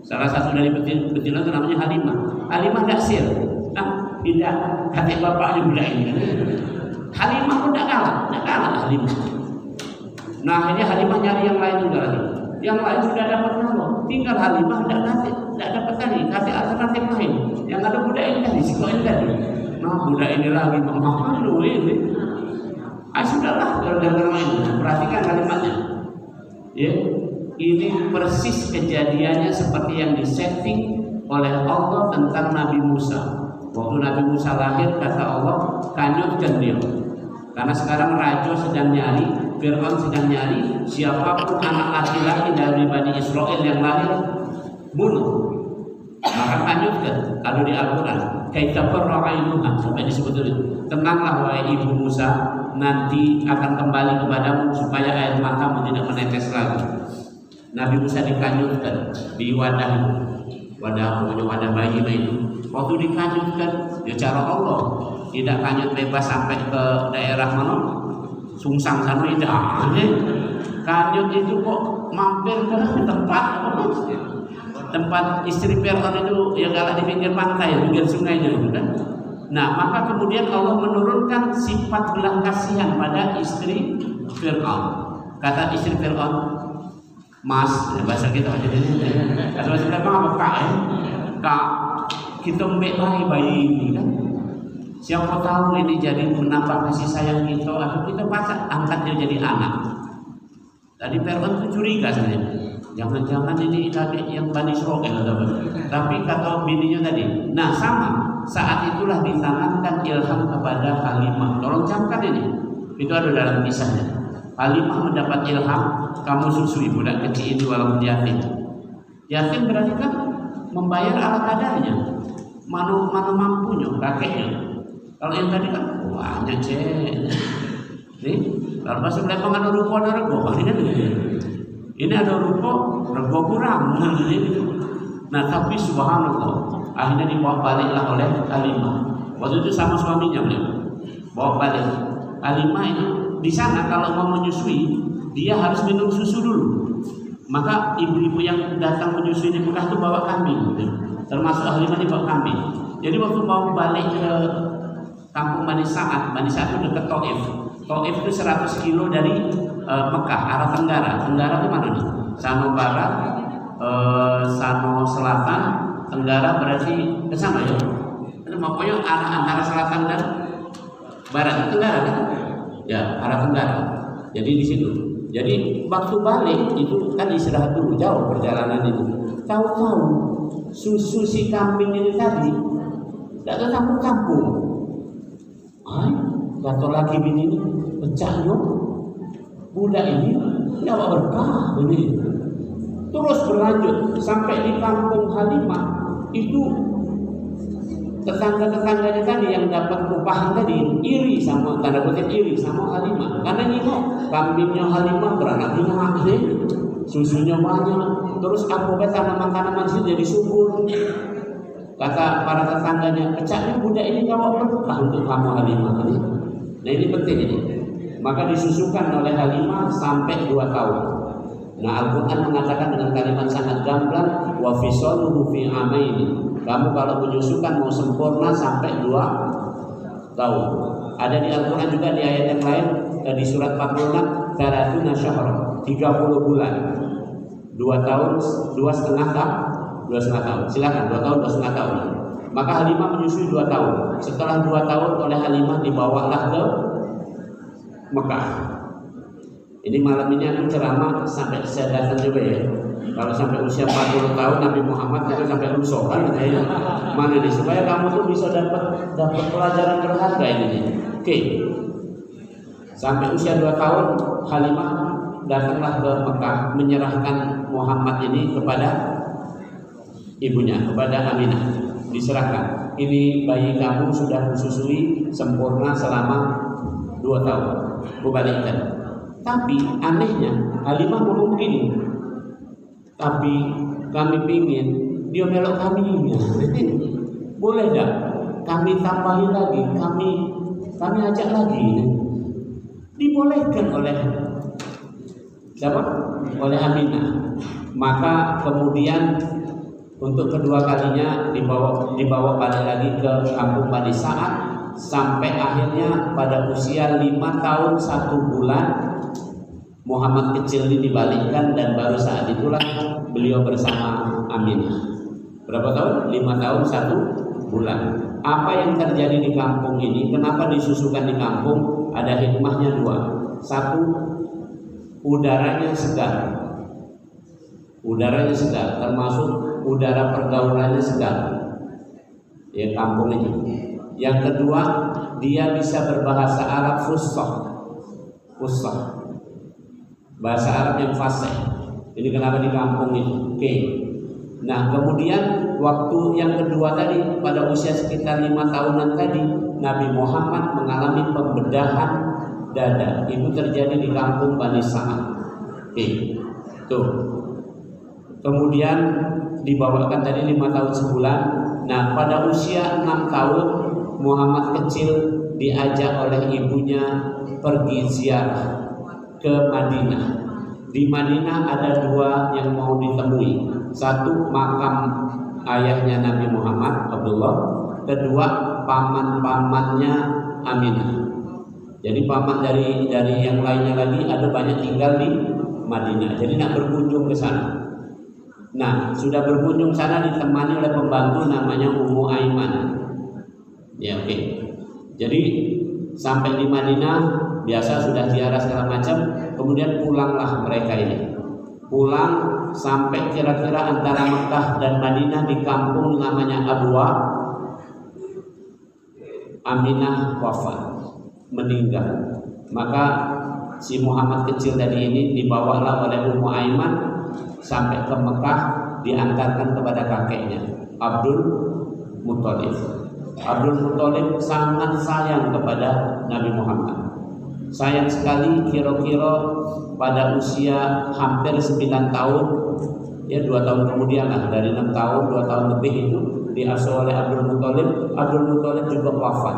Salah satu dari betilan itu namanya Halimah. Halimah daksir. Tidak kakek bapaknya budak ini. Halimah pun tidak kalah Halimah. Nah akhirnya Halimah nyari yang lain juga lagi. Yang lain sudah dapat nama, tinggal Halimah tidak dapat tadi. Kasih alternatif lain. Yang ada budak ini tadi, si ini tadi. Nah budak ini lagi malu ini. Sudahlah gara-gara main. Perhatikan kalimatnya. Ya, ini persis kejadiannya seperti yang disetting oleh Allah tentang Nabi Musa. Waktu Nabi Musa lahir, kata Allah, kanyutkan dia. Karena sekarang raja sedang nyari, Fir'aun sedang nyari siapapun anak laki-laki dari Bani Israel yang lahir, bunuh. Maka kanyutkan, ada di Al-Quran. Kaita perra'ainuha, sampai disebut itu. Tenanglah wahai ibu Musa, nanti akan kembali kepadamu supaya air matamu tidak menetes lagi. Nabi Musa dikanyutkan di wadah bayi itu. Waktu dikanyutkan, ya cara Allah, tidak kanyut bebas sampai ke daerah mana, Sungsang sana tidak. Kanyut itu kok mampir ke tempat istri Fir'aun itu yang galak di pinggir pantai, pinggir sungainya itu kan. Nah, maka kemudian Allah menurunkan sifat belas kasihan pada istri Fir'aun. Kata istri Fir'aun, Mas, bahasa kita aja ini. Kata bahasa kita apa Kak? Kak, kita ambil bayi ini kan. Siapa tahu ini jadi menambah kasih sayang kita, atau kita pasang angkat dia jadi anak. Tadi Fir'aun itu curiga sebenarnya. Jangan-jangan ini adik yang Bani Israel tapi kata bininya tadi. Nah sama, saat itulah ditanamkan ilham kepada Halimah. Tolong camkan ini. Itu ada dalam kisahnya. Halimah mendapat ilham, kamu susui budak kecil itu walaupun yatim. Yatim berarti kan membayar ala kadarnya. Mana mampunya kakeknya. Kalau yang tadi kan banyak nih, kalau masuk lepas ada rupa ada rego, ini ada rupa rego kurang. Nah tapi subhanallah, akhirnya dibawa baliklah oleh Halimah. Waktu itu sama suaminya beliau bawa balik. Halimah itu di sana kalau mau menyusui dia harus minum susu dulu. Maka ibu-ibu yang datang menyusui di Mekah itu bawa kambing, termasuk Halimah dibawa kambing. Jadi waktu mau balik ke kampung Bani Sa'ad itu dekat Taif. Taif itu 100 kilo dari Mekah, arah tenggara. Tenggara itu mana nih? Sano barat, Sano selatan, tenggara berarti ke sana ya. Itu pokoknya arah antara selatan dan barat itu tenggara kan? Ya, arah tenggara. Jadi di situ. Jadi waktu balik itu kan istirahat dulu, jauh perjalanan itu. Tahu-tahu susu si kambing ini tadi tidak ke kampung-kampung. Kata laki bini ini pecah yuk. Budak ini tidak berkah ini. Terus berlanjut sampai di kampung Halimah itu tetangga-tetangganya tadi yang dapat upahan tadi iri sama, tanda kutip iri sama Halimah, karena nengok kambingnya Halimah beranak pinak, susunya banyak, terus aku tanaman-tanaman sih jadi subur. Kata para tetangganya, kecaknya budak ini bawa berkah untuk kamu Halimah ini. Nah ini penting ini. Maka disusukan oleh Halimah sampai 2 tahun. Nah Al-Quran mengatakan dengan kalimat sangat gamblang, wa fisaluhu fi amaini. Kamu kalau menyusukan mau sempurna sampai 2 tahun. Ada di Al-Quran juga di ayat yang lain, di surat 46, 30 syahra, 30 bulan. 2 tahun, 2,5 tahun. Silakan 2 tahun, 2,5 tahun. Maka Halimah menyusui 2 tahun. Setelah 2 tahun oleh Halimah dibawalah ke Mekah. Ini malam ini aku ceramah sampai saya datang juga ya. Kalau sampai usia 40 tahun Nabi Muhammad itu sampai lusuh kan ya. Mana nih supaya kamu tuh bisa dapat pelajaran berharga ini. Oke. Sampai usia 2 tahun Halimah datanglah ke Mekah menyerahkan Muhammad ini kepada ibunya, kepada Aminah. Diserahkan. Ini bayi kamu sudah disusui sempurna selama 2 tahun. Kubalikkan. Tapi anehnya Halimah ngomong begini, tapi kami pingin dia melok kami. Boleh tak kami tambahin lagi, kami ajak lagi. Dibolehkan oleh siapa? Oleh Aminah. Maka kemudian untuk kedua kalinya dibawa balik lagi ke kampung Bani Sa'ad sampai akhirnya pada usia 5 tahun 1 bulan Muhammad kecil ini dibalikkan dan baru saat itulah beliau bersama Aminah. Berapa tahun? 5 tahun 1 bulan. Apa yang terjadi di kampung ini? Kenapa disusukan di kampung? Ada hikmahnya 2. 1, udaranya segar. Udaranya segar, termasuk udara pergaulannya segar. Ya kampung ini. Yang kedua, dia bisa berbahasa Arab fushah. Bahasa Arab yang fasih. Ini kenapa di kampung ini? Oke. Nah, kemudian waktu yang kedua tadi pada usia sekitar 5 tahunan tadi, Nabi Muhammad mengalami pembedahan dada. Itu terjadi di kampung Bani Sa'ad. Oke. Tuh. Kemudian dibawakan tadi 5 tahun sebulan. Nah, pada usia 6 tahun Muhammad kecil diajak oleh ibunya pergi ziarah ke Madinah. Di Madinah ada 2 yang mau ditemui. 1 makam ayahnya Nabi Muhammad Abdullah, kedua paman-pamannya Aminah. Jadi paman dari yang lainnya lagi ada banyak tinggal di Madinah. Jadi nak berkunjung ke sana. Nah, sudah berkunjung sana ditemani oleh pembantu namanya Ummu Aiman. Ya, oke. Jadi sampai di Madinah biasa sudah ziarah segala macam, kemudian pulanglah mereka ini. Pulang sampai kira-kira antara Mekah dan Madinah di kampung namanya Abwa. Aminah wafat, meninggal. Maka si Muhammad kecil tadi ini dibawalah oleh Ummu Aiman sampai ke Mekah, diantarkan kepada kakeknya Abdul Muthalib. Abdul Muthalib sangat sayang kepada Nabi Muhammad. Sayang sekali, kira-kira pada usia hampir 9 tahun, ya 2 tahun kemudian lah, dari 6 tahun, 2 tahun lebih itu diasuh oleh Abdul Muthalib. Abdul Muthalib juga wafat.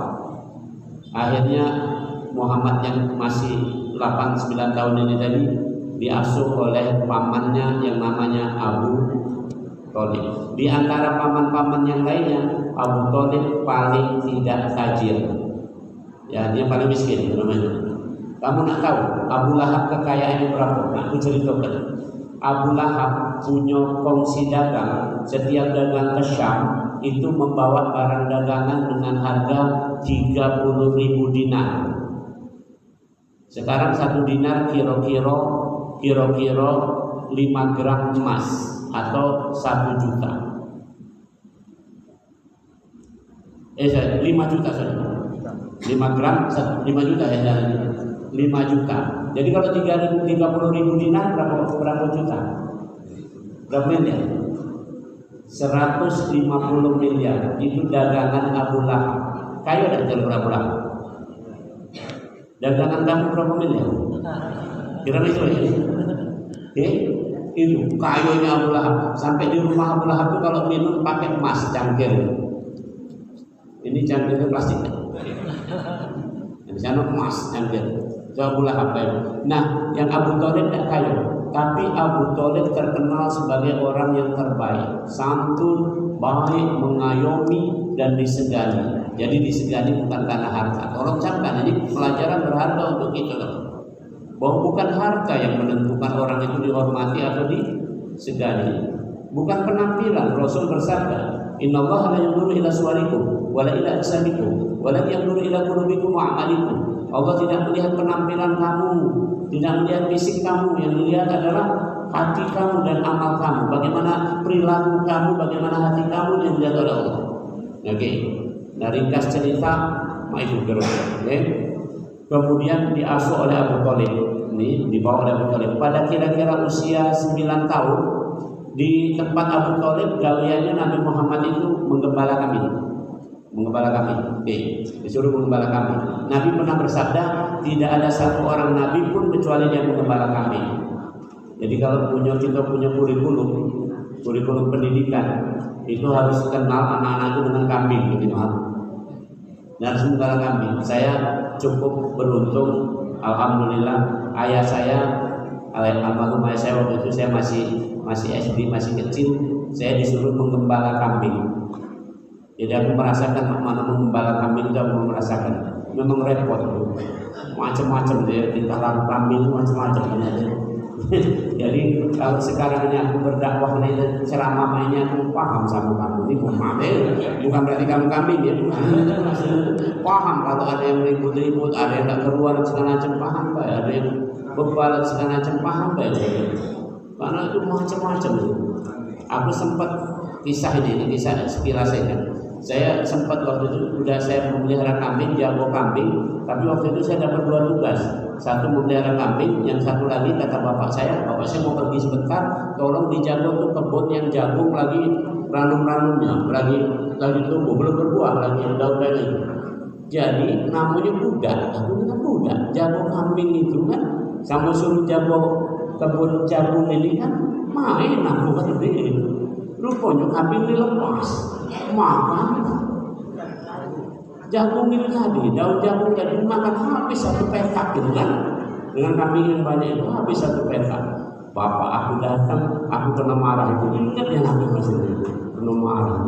Akhirnya Muhammad yang masih 8-9 tahun ini tadi diasuh oleh pamannya yang namanya Abu Thalib. Di antara paman-paman yang lainnya, Abu Thalib paling tidak tajir. Ya, dia paling miskin namanya. Kamu nak tahu Abu Lahab kekayaannya berapa? Nah, aku ceritakan. Abu Lahab punya kongsi dagang. Setiap dagang ke Syam itu membawa barang dagangan dengan harga 30.000 dinar. Sekarang 1 dinar kira-kira 5 gram emas atau 1 juta. 5 juta saja. 5 gram 5 juta ya. 5 juta. Jadi kalau 30.000 dinar berapa juta? Berapa miliar? 150 miliar. Itu dagangan Abu Lahab. Kaya ada jalur Abu Lahab. Dagangan kamu berapa miliar? Kira-kira itu ya? Itu kayunya Abu Lahab. Sampai di rumah Abu Lahab itu kalau minum pakai emas cangkir. Ini cangkirnya plastik. Di sana emas cangkir. Itu Abu Lahab. Nah, yang Abu Thalib tidak kaya, tapi Abu Thalib terkenal sebagai orang yang terbaik, santun, baik, mengayomi dan disegani. Jadi disegani bukan karena harta. Tolong camkan, ini pelajaran berharga untuk kita. Bahwa bukan harta yang menentukan orang itu dihormati atau disegani, bukan penampilan. Rasul bersabda, Innallaha la yanzuru ila suwarikum wala ila ajsamikum wala yanzuru ila qulubikum wa a'malikum. Allah tidak melihat penampilan kamu, tidak melihat fisik kamu, yang dilihat adalah hati kamu dan amal kamu. Bagaimana perilaku kamu, bagaimana hati kamu yang dilihat oleh Allah. Oke. Nah, ringkas cerita, itu terus. Kemudian diasuh oleh Abu Thalib. Ini dibawa oleh Abu Thalib pada kira-kira usia 9 tahun. Di tempat Abu Thalib gaweannya Nabi Muhammad itu menggembala kambing. Disuruh menggembala kambing. Nabi pernah bersabda, tidak ada satu orang Nabi pun kecuali dia menggembala kambing. Jadi kalau kita punya kurikulum pendidikan, itu harus kenal anak-anak itu dengan kambing, gitu. Dan harus menggembala kambing. Saya cukup beruntung, alhamdulillah, ayah saya, almarhum ayah saya waktu itu saya masih SD, masih kecil, saya disuruh menggembala kambing. Jadi aku merasakan mana menggembala kambing itu, aku merasakan memang repot, macam-macam dia tingkah laku kambing macam-macam. Jadi kalau sekarang ini aku berdakwah ini ceramah ini aku paham sama kamu ini bukan berarti kamu kambing ya, paham kalau ada yang ribut-ribut, ada yang tak keluar segala macam paham, ada yang bebalat segala macam paham, karena itu macam-macam. Aku sempat kisah sekilas saja. Saya sempat waktu itu sudah saya memelihara kambing, jago kambing, tapi waktu itu saya dapat 2 tugas. Satu memelihara kambing, yang satu lagi kata bapak saya mau pergi sebentar, tolong dijaga tuh kebun yang jagung lagi ranum-ranumnya, lagi tumbuh, belum berbuah lagi daun-daun itu. Jadi namanya budak, aku bilang budak, jago kambing itu kan, sama suruh jago kebun jagung ini kan, main aku kan ini. Rupanya kambing dilepas, makan jagung itu tadi, daun jagung tadi makan habis 1 petak gitu kan. Dengan kambing yang banyak itu habis 1 petak. Bapak aku datang, aku kena marah itu, ingat ya Nabi masih kena marah.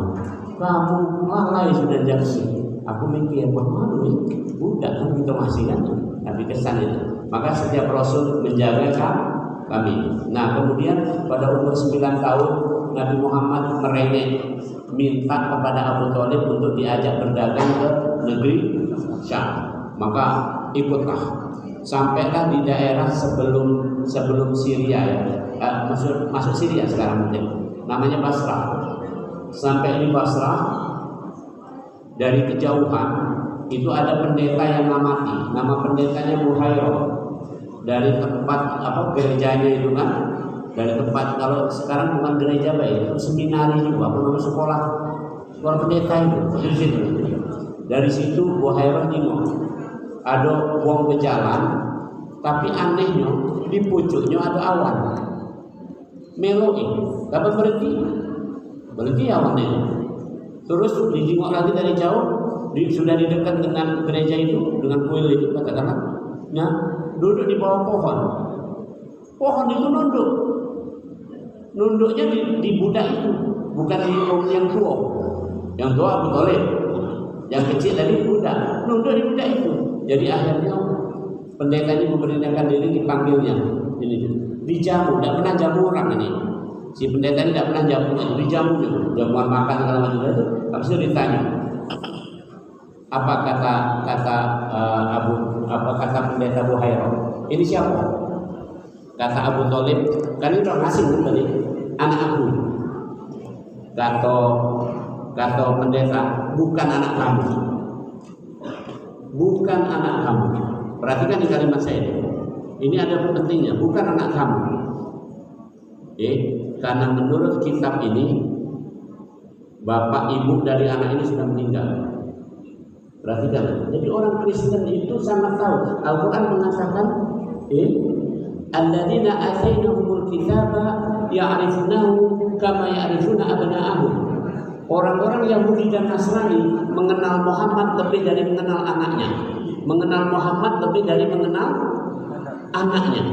Kamu lalai sudah jadi. Aku mikir, wah nih budak kan kita masih kan, tapi kesan itu. Maka setiap Rasul menjaga kami. Nah kemudian pada umur 9 tahun Nabi Muhammad merengek minta kepada Abu Thalib untuk diajak berdagang ke negeri Syam. Maka ikutlah. Sampailah di daerah sebelum Syria ya. Masuk Syria sekarang mungkin. Namanya Basrah. Sampai di Basrah, dari kejauhan itu ada pendeta yang ngamati. Nama pendetanya Buhairah. Dari tempat gerejanya itu kan. Dari tempat, kalau sekarang bukan gereja baik, itu seminari juga, sekolah pendeta itu. Dari situ Buhairah nengok, ada wong berjalan, tapi anehnya di pucuknya ada awan. Meloi, dapat berhenti awannya. Terus dijengok lagi dari jauh, sudah di dekat dengan gereja itu, dengan kuil itu katakanlah. Nah, duduk di bawah pohon. Pohon itu nunduknya di budak itu, bukan di yang tua. Yang tua Abu Thalib, yang kecil tadi budak, nunduk di budak itu. Jadi akhirnya pendeta ini memberitakan diri, dipanggilnya. Ini dijamu, tidak pernah jamu orang ini. Si pendeta ini tidak pernah jamu, dijamu gitu, jamuan makan segala macam itu. Habis itu ditanya, apa kata pendeta Buhairah? Ini siapa? Kata Abu Thalib, kan ini orang asing tadi, anak aku. Kata pendeta, bukan anak kamu. Bukan anak kamu. Perhatikan di kalimat saya ini ada pentingnya, bukan anak kamu. karena menurut kitab ini bapak ibu dari anak ini sudah meninggal. Perhatikan, jadi orang Kristen itu sangat tahu. Al-Quran mengatakan, alladzina atainahumul kitaba ya'rifunahu kama ya'rifuna abna'ahum. Orang-orang Yahudi dan Nasrani mengenal Muhammad lebih dari mengenal anaknya, mengenal Muhammad lebih dari mengenal anaknya.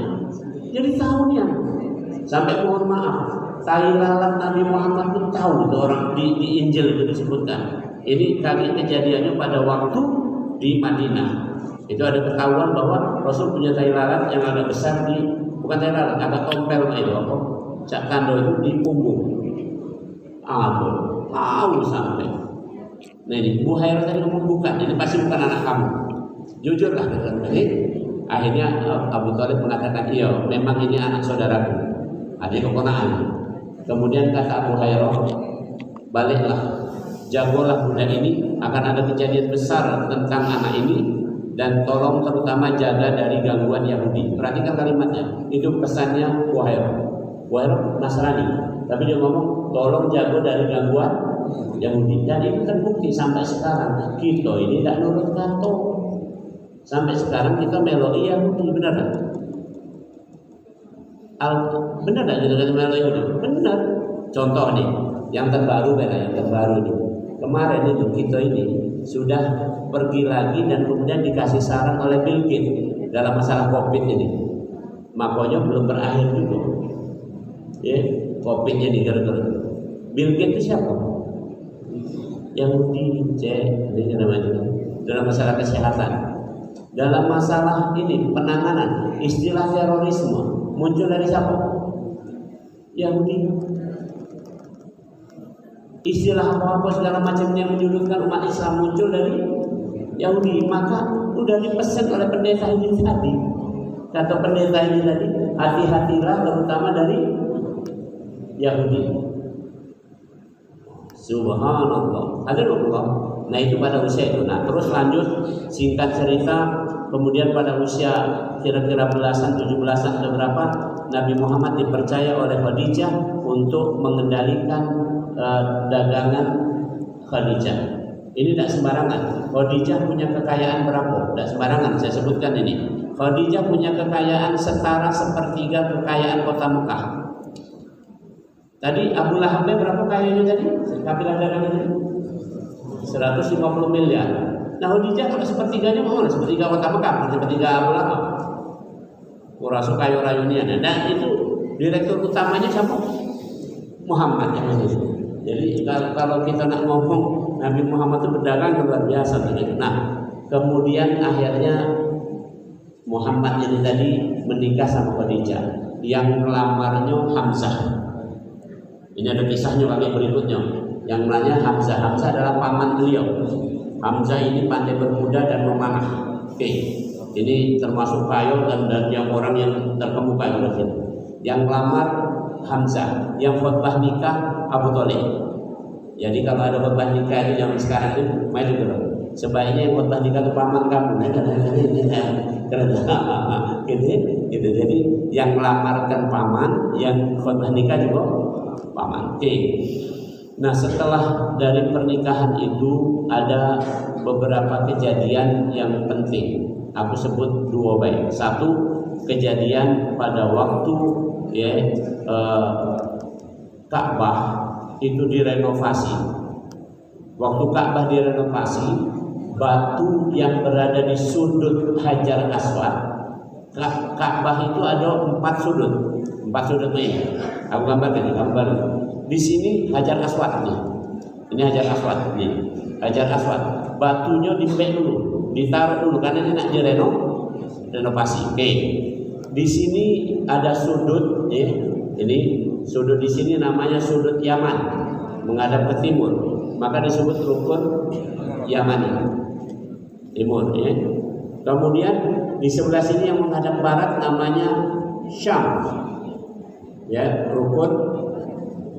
Jadi tahu nih, sampai mohon maaf, tai lalat Nabi Muhammad pun tahu itu orang di Injil itu disebutkan. Ini kali kejadiannya pada waktu di Madinah. Itu ada ketahuan bahwa Rasul punya tai lalat yang agak besar di, bukan tai lalat, agak tompel itu apa? Cak kando itu di punggung. Tahu sampai. Nah ini Buhairah tadi membuka, ini pasti bukan anak kamu. Jujurlah kata tadi. Akhirnya Abu Thalib mengatakan, iya, memang ini anak saudaraku, adik keponakan. Kemudian kata Abu Hurairah, baliklah, jagolah budak ini, akan ada kejadian besar tentang anak ini, dan tolong terutama jaga dari gangguan Yahudi. Perhatikan kalimatnya, itu pesannya Abu Hurairah Nasrani, tapi dia ngomong tolong jago dari gangguan Yahudi. Dan itu terbukti sampai sekarang. Kita ini tidak nurut Katolik. Sampai sekarang kita melodi Yahudi, benar kan? Benar tak kita melodi Yahudi? Benar. Contoh nih, yang terbaru yang terbaru nih. Kemarin itu kita ini sudah pergi lagi dan kemudian dikasih saran oleh Bill Gates dalam masalah COVID ini. Makanya belum berakhir juga. Ya, COVID ini gara-gara Bill Gates itu siapa? Yahudi, ini namanya dalam masalah kesehatan. Dalam masalah ini penanganan istilah terorisme muncul dari siapa? Yahudi. Istilah apa-apa segala macam yang menyudutkan umat Islam muncul dari Yahudi. Maka udah dipesan oleh pendeta ini tadi. Kata pendeta ini tadi, hati-hatilah terutama dari Yahudi. Subhanallah. Ada Allah. Nah itu pada usia itu. Nah terus lanjut, singkat cerita, kemudian pada usia kira-kira belasan, 17-an atau berapa, Nabi Muhammad dipercaya oleh Khadijah untuk mengendalikan dagangan Khadijah. Ini tidak sembarangan. Khadijah punya kekayaan berapa? Tidak sembarangan. Saya sebutkan ini. Khadijah punya kekayaan setara sepertiga kekayaan kota Mekah. Tadi Abu Lahab berapa kayanya tadi? Kapilah dagangan tadi 150 miliar. Nah Khadijah kalau sepertiganya mau sepertiga kota Mekah, sepertiga Abu Lahab. Kurasu kayu rayunya. Nah itu direktur utamanya siapa? Muhammad yang ini. Jadi kalau kita nak ngomong Nabi Muhammad itu berdagang luar biasa. Nah kemudian akhirnya Muhammad ini tadi menikah sama Khadijah, yang melamarnya Hamzah. Ini ada kisahnya kali berikutnya. Yang namanya Hamzah. Hamzah adalah paman beliau. Hamzah ini pandai berkuda dan memanah. Oke, ini termasuk kayu dan yang orang yang terkemuka di sini. Yang melamar Hamzah, yang khutbah nikah Abu Thalib. Jadi kalau ada khutbah nikah itu yang sekarang itu main itu loh. Sebaiknya yang khutbah nikah itu paman kamu. Gitu. Jadi yang melamarkan paman, yang khutbah nikah juga paman. Oke. Nah setelah dari pernikahan itu ada beberapa kejadian yang penting. Aku sebut dua baik. Satu, kejadian pada waktu Ka'bah itu direnovasi. Waktu Ka'bah direnovasi, batu yang berada di sudut Hajar Aswad. Ka'bah itu ada 4 sudut. 4 sudut ini. Aku gambar. Di sini Hajar Aswad nih. Ini Hajar Aswad nih. Hajar Aswad. Batunya dipek dulu, ditaruh dulu karena ini nak direnovasi. Oke. Di sini ada sudut Ini sudut di sini namanya sudut Yaman, menghadap ke timur. Maka disebut rukun Yamani. Timur Kemudian di sebelah sini yang menghadap barat namanya Syam. Ya, rukun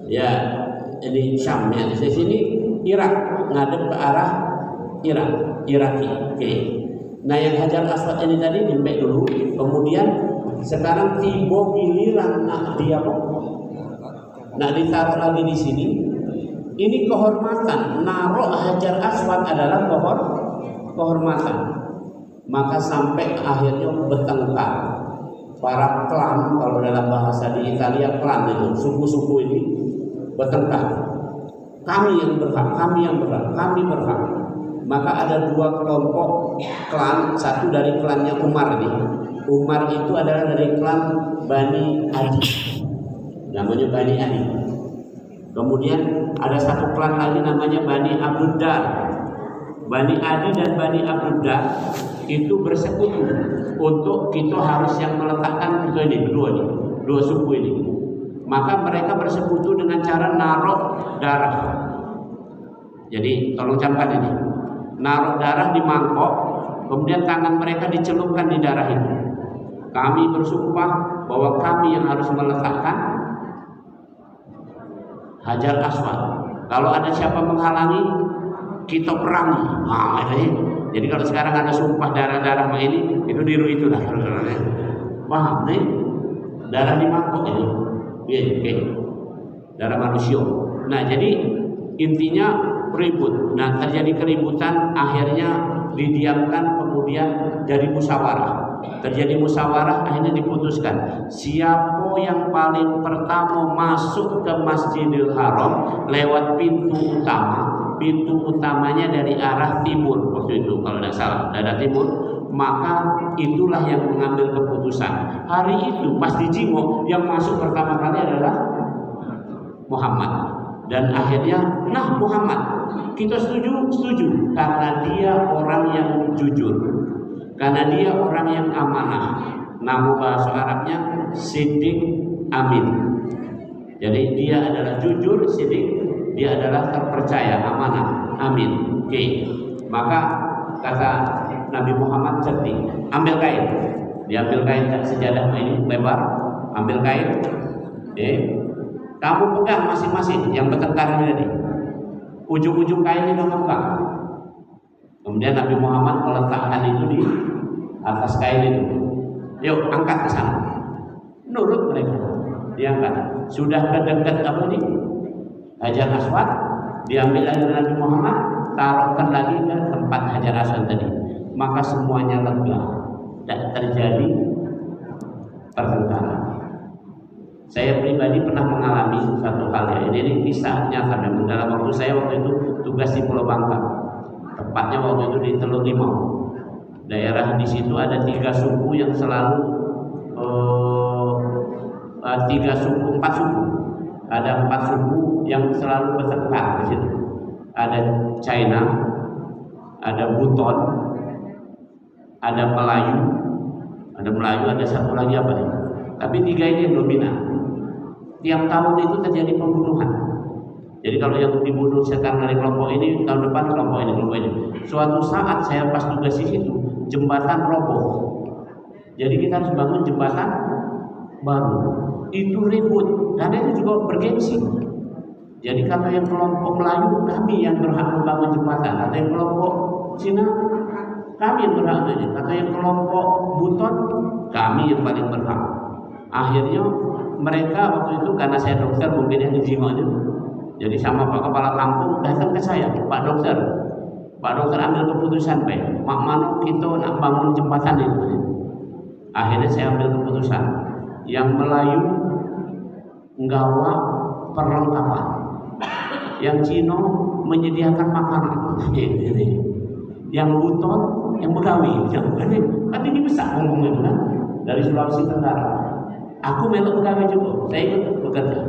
ini Syam ya. Di sini Irak, ngadep ke arah Iraki. Oke. Nah yang Hajar Aswad ini tadi dibek dulu, kemudian sekarang tiba giliran dia Nah, ditaruh lagi di sini. Ini kehormatan. Naruh Hajar Aswad adalah kehormatan. Maka sampai akhirnya bertengkar. Para klan, kalau dalam bahasa di Italia klan itu, suku-suku ini bertengkar. Kami yang berhak, kami yang berhak, kami berhak. Maka ada dua kelompok klan, satu dari klannya Umar ini. Umar itu adalah dari klan Bani Adi, namanya Bani Adi. Kemudian ada satu klan lagi namanya Bani Abduddar. Bani Adi dan Bani Abduddar itu bersekutu untuk kita harus yang meletakkan kita ini dua suku ini. Maka mereka bersekutu dengan cara naruh darah. Jadi tolong camkan ini, naruh darah di mangkok, kemudian tangan mereka dicelupkan di darah itu. Kami bersumpah bahwa kami yang harus meletakkan Hajar Aswad. Kalau ada siapa menghalangi, kita perangi. Nah, jadi kalau sekarang ada sumpah darah-darah ini, itu niru itu lah. Paham nih? Darah di mangkok ini. Oke. Darah manusia. Nah, jadi intinya ribut. Nah, terjadi keributan, akhirnya didiamkan, kemudian jadi musyawarah. Terjadi musyawarah, akhirnya diputuskan siapa yang paling pertama masuk ke Masjidil Haram lewat pintu utama. Pintu utamanya dari arah timur waktu itu, kalau tidak salah, dari timur, maka itulah yang mengambil keputusan. Hari itu pas di Jimo, yang masuk pertama kali adalah Muhammad. Dan akhirnya, nah Muhammad, kita setuju, karena dia orang yang jujur, karena dia orang yang amanah. Nama bahasa Arabnya Siddiq Amin. Jadi dia adalah jujur, Siddiq, dia adalah terpercaya, amanah, amin. Oke. Maka kata Nabi Muhammad cerdik, ambil kain. Diambil kain sejadah ini lebar, ambil kain. Kamu pegang masing-masing yang bertengkar ini tadi. Ujung-ujung kainnya kamu pegang. Kemudian Nabi Muhammad meletakkan itu di atas kain itu. Yuk angkat ke sana. Nurut mereka, diangkat. Sudah kedekat apa nih? Hajar Aswad, diambil dari Nabi Muhammad, taruhkan lagi ke tempat Hajar Aswad tadi. Maka semuanya lega, tidak terjadi pertengkaran. Saya pribadi pernah mengalami satu hal ya. Ini kisah nyata memang dalam waktu saya waktu itu tugas di Pulau Bangka. Tepatnya waktu itu di Teluk Limau. Daerah di situ ada 3 suku yang selalu 4 suku. Ada 4 suku yang selalu bertengkar di situ. Ada China, ada Buton, ada Melayu, ada satu lagi apa nih? Tapi 3 ini yang dominan. Tiap tahun itu terjadi pembunuhan. Jadi kalau yang dibunuh sekarang dari kelompok ini, tahun depan kelompok ini. Suatu saat saya pas tugas di situ, jembatan roboh. Jadi kita harus bangun jembatan baru. Itu ribut, karena itu juga bergengsi. Jadi kata yang kelompok Melayu, kami yang berhak membangun jembatan. Kata yang kelompok Cina, kami yang berhak. Kata yang kelompok Buton, kami yang paling berhak. Akhirnya mereka waktu itu, karena saya dokter mungkin yang di Jimo itu, jadi sama Pak Kepala Kampung datang ke saya, Pak Dokter ambil keputusan, Pak. Mak mano kita nak bangun jembatan itu. Akhirnya saya ambil keputusan, yang Melayu nggawa perlengkapan, yang Cina menyediakan makanan, yang Buton yang begawi. Kan ini besar ngomongnya kan dari Sulawesi Tenggara. Aku melok begawi juga, saya ikut bekerja.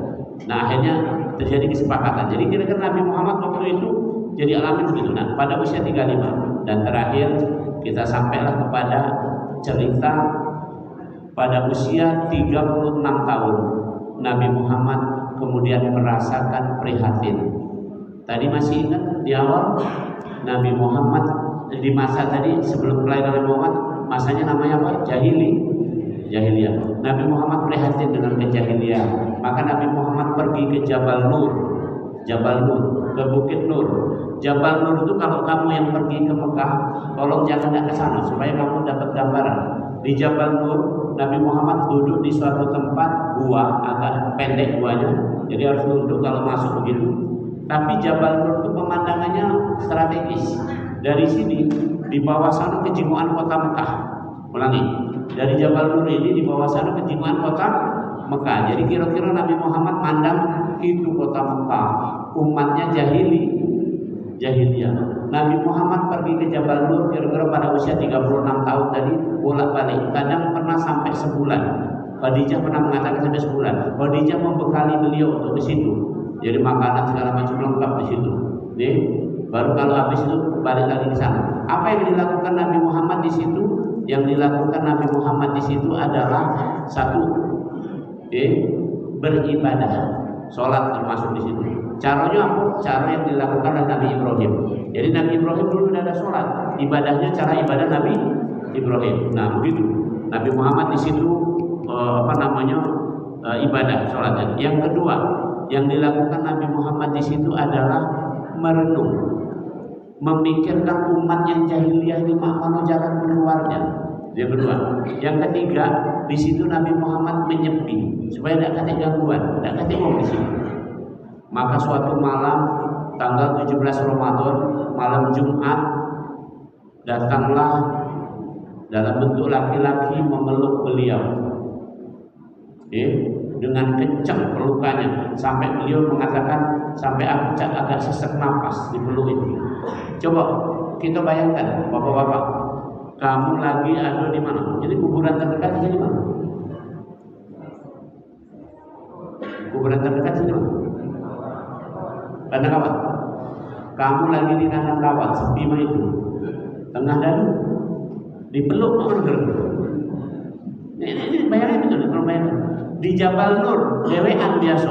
Nah akhirnya terjadi kesepakatan. Jadi kira-kira Nabi Muhammad waktu itu jadi alamin begitu. Nah pada usia 35 dan terakhir kita sampailah kepada cerita pada usia 36 tahun Nabi Muhammad kemudian merasakan prihatin. Tadi masih ingat di awal Nabi Muhammad di masa tadi sebelum kelahiran Nabi Muhammad, masanya namanya apa? Jahiliyah. Nabi Muhammad prihatin dengan kejahilian. Maka Nabi Muhammad pergi ke Jabal Nur, ke Bukit Nur. Jabal Nur itu kalau kamu yang pergi ke Mekah, tolong jangan ke sana supaya kamu dapat gambaran. Di di Jabal Nur Nabi Muhammad duduk di suatu tempat gua, agak pendek guanya, jadi harus duduk kalau masuk begitu. Tapi Jabal Nur itu pemandangannya strategis. Dari sini di bawah sana kejimuan kota Mekah. Ulangi, dari Jabal Nur ini di bawah sana kejimuan kota Mekah. Jadi kira-kira Nabi Muhammad mandang itu kota Mekah, umatnya jahiliyah. Nabi Muhammad pergi ke Jabal Nur kira-kira pada usia 36 tahun tadi, bolak-balik. Kadang pernah sampai sebulan. Khadijah pernah mengatakan sampai sebulan. Khadijah membekali beliau untuk ke situ. Jadi makanan segala macam lengkap di situ. Nih, baru kalau habis itu balik lagi ke sana. Apa yang dilakukan Nabi Muhammad di situ? Yang dilakukan Nabi Muhammad di situ adalah satu, beribadah, sholat termasuk di situ. Caranya apa? Cara yang dilakukan oleh Nabi Ibrahim. Jadi Nabi Ibrahim dulu tidak ada sholat, ibadahnya cara ibadah Nabi Ibrahim. Nah begitu. Nabi Muhammad di situ ibadah sholat. Yang kedua, yang dilakukan Nabi Muhammad di situ adalah merenung, memikirkan umat yang jahiliyah ini mana jalan keluarnya. Yang kedua, yang ketiga, di situ Nabi Muhammad menyepi supaya tidak ada gangguan, tidak ada ngomong di sini. Maka suatu malam tanggal 17 Ramadan, malam Jumat, datanglah dalam bentuk laki-laki memeluk beliau. Dengan kencang pelukannya sampai beliau mengatakan sampai agak sesak napas di peluk itu. Coba kita bayangkan, bapak-bapak, kamu lagi ada di mana? Jadi kuburan terdekat di mana? Kuburan terdekat di mana? Kandang kawat. Kamu lagi di kandang kawat, sepi mah itu. Tengah dan dipeluk orang. Ini bayangin betul, bayangin. Di Jabal Nur, dewean biasa,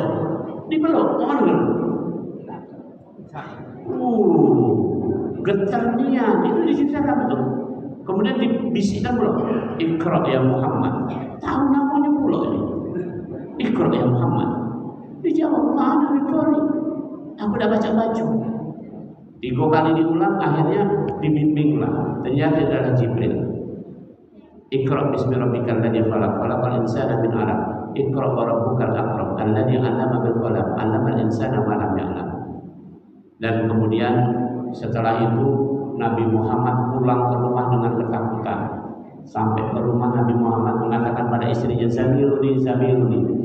dipeluk orang. Getarnya itu diceritakan betul. Kemudian dibisikkan pula, Iqra ya Muhammad. Tahu namanya pula ini. Iqra ya Muhammad. Dijawab, mana Iqra? Aku udah baca-baca. 3 kali diulang, akhirnya dibimbinglah. Ternyata adalah Jibril. Iqra bismi rabbikal ladzi khalaq, khalaqal insana min 'alaq. Iqra wa rabbukal akram, alladzi 'allama bil qalam, 'allamal insana ma lam ya'lam. Dan kemudian setelah itu Nabi Muhammad pulang ke rumah dengan ketakutan. Sampai ke rumah Nabi Muhammad mengatakan pada istrinya, Zamiluni,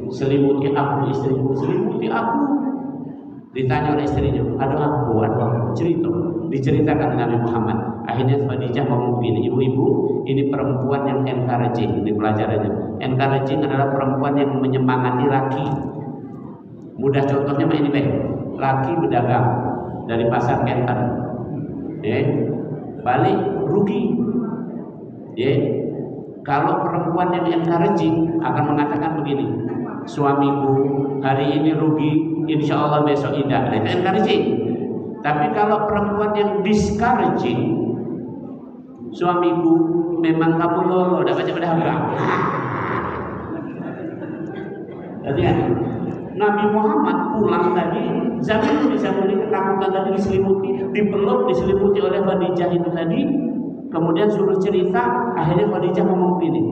selimuti aku istriku, selimuti aku. Ditanya oleh istrinya, ada apa? Diceritakan Nabi Muhammad. Akhirnya Khadijah ngomong begini, ibu-ibu, ini perempuan yang encouraging, ini pelajarannya. Encouraging adalah perempuan yang menyemangati laki. Mudah contohnya ini baik, laki berdagang dari pasar Kentan, balik rugi. Kalau perempuan yang encouraging akan mengatakan begini, suamiku hari ini rugi, insya Allah besok indah. Itu encouraging. Tapi kalau perempuan yang discouraging, suamiku memang kamu lolo, udah baca berharga. Jadi Nabi Muhammad pulang tadi, Zamiluni ketakutan tadi diselimuti, dipeluk, diselimuti oleh Khadijah itu tadi. Kemudian suruh cerita, akhirnya Khadijah ngomong begini,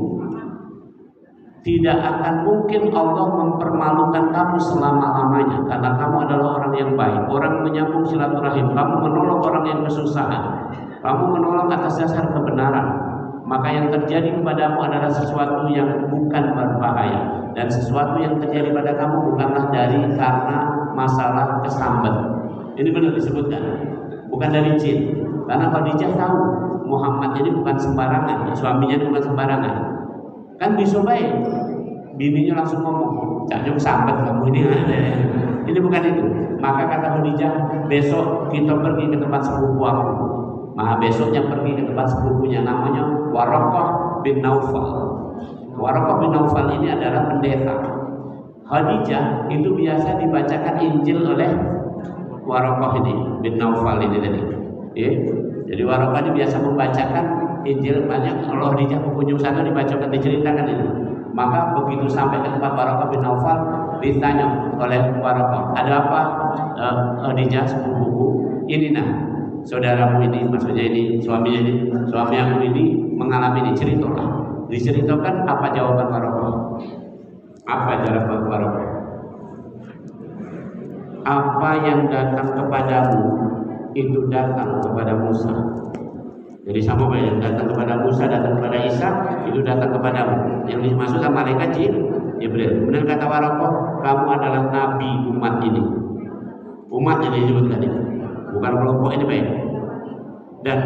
tidak akan mungkin Allah mempermalukan kamu selama-lamanya, karena kamu adalah orang yang baik, orang menyambung silaturahim, kamu menolong orang yang kesusahan, kamu menolong atas dasar kebenaran. Maka yang terjadi kepadamu adalah sesuatu yang bukan berbahaya, dan sesuatu yang terjadi pada kamu bukanlah dari karena masalah kesambet. Ini benar disebutkan, bukan dari jin, karena Khadijah tahu Muhammad ini bukan sembarangan, suaminya bukan sembarangan. Kan bisa baik, bininya langsung ngomong, jangan sambat kamu ini. Ini bukan itu. Maka kata Khadijah, besok kita pergi ke tempat sepupu aku. Maka besoknya pergi ke tempat sepupunya, namanya Waraqah bin Naufal. Waraqah bin Naufal ini adalah pendeta. Khadijah itu biasa dibacakan Injil oleh Waraqah ini bin Naufal ini tadi. Jadi Waraqah ini biasa membacakan Injil banyak. Kalau Khadijah bukunya satu dibacakan, diceritakan ini. Maka begitu sampai ke tempat Waraqah bin Naufal, ditanya oleh Waraqah, ada apa Khadijah sepupuku? Ini nah, saudaramu ini, maksudnya ini suami aku ini mengalami ini, ceritalah. Diceritakan apa jawaban Waraqah? Apa jawaban Waraqah? Apa yang datang kepadamu itu datang kepada Musa. Jadi sama yang datang kepada Musa, datang kepada Isa, itu datang kepadamu. Yang dimaksudkan malaikat Jibril. Kemudian kata Waraqah, kamu adalah nabi umat ini. Umat yang disebutkan ini, bukan kelompok ini baik. Dan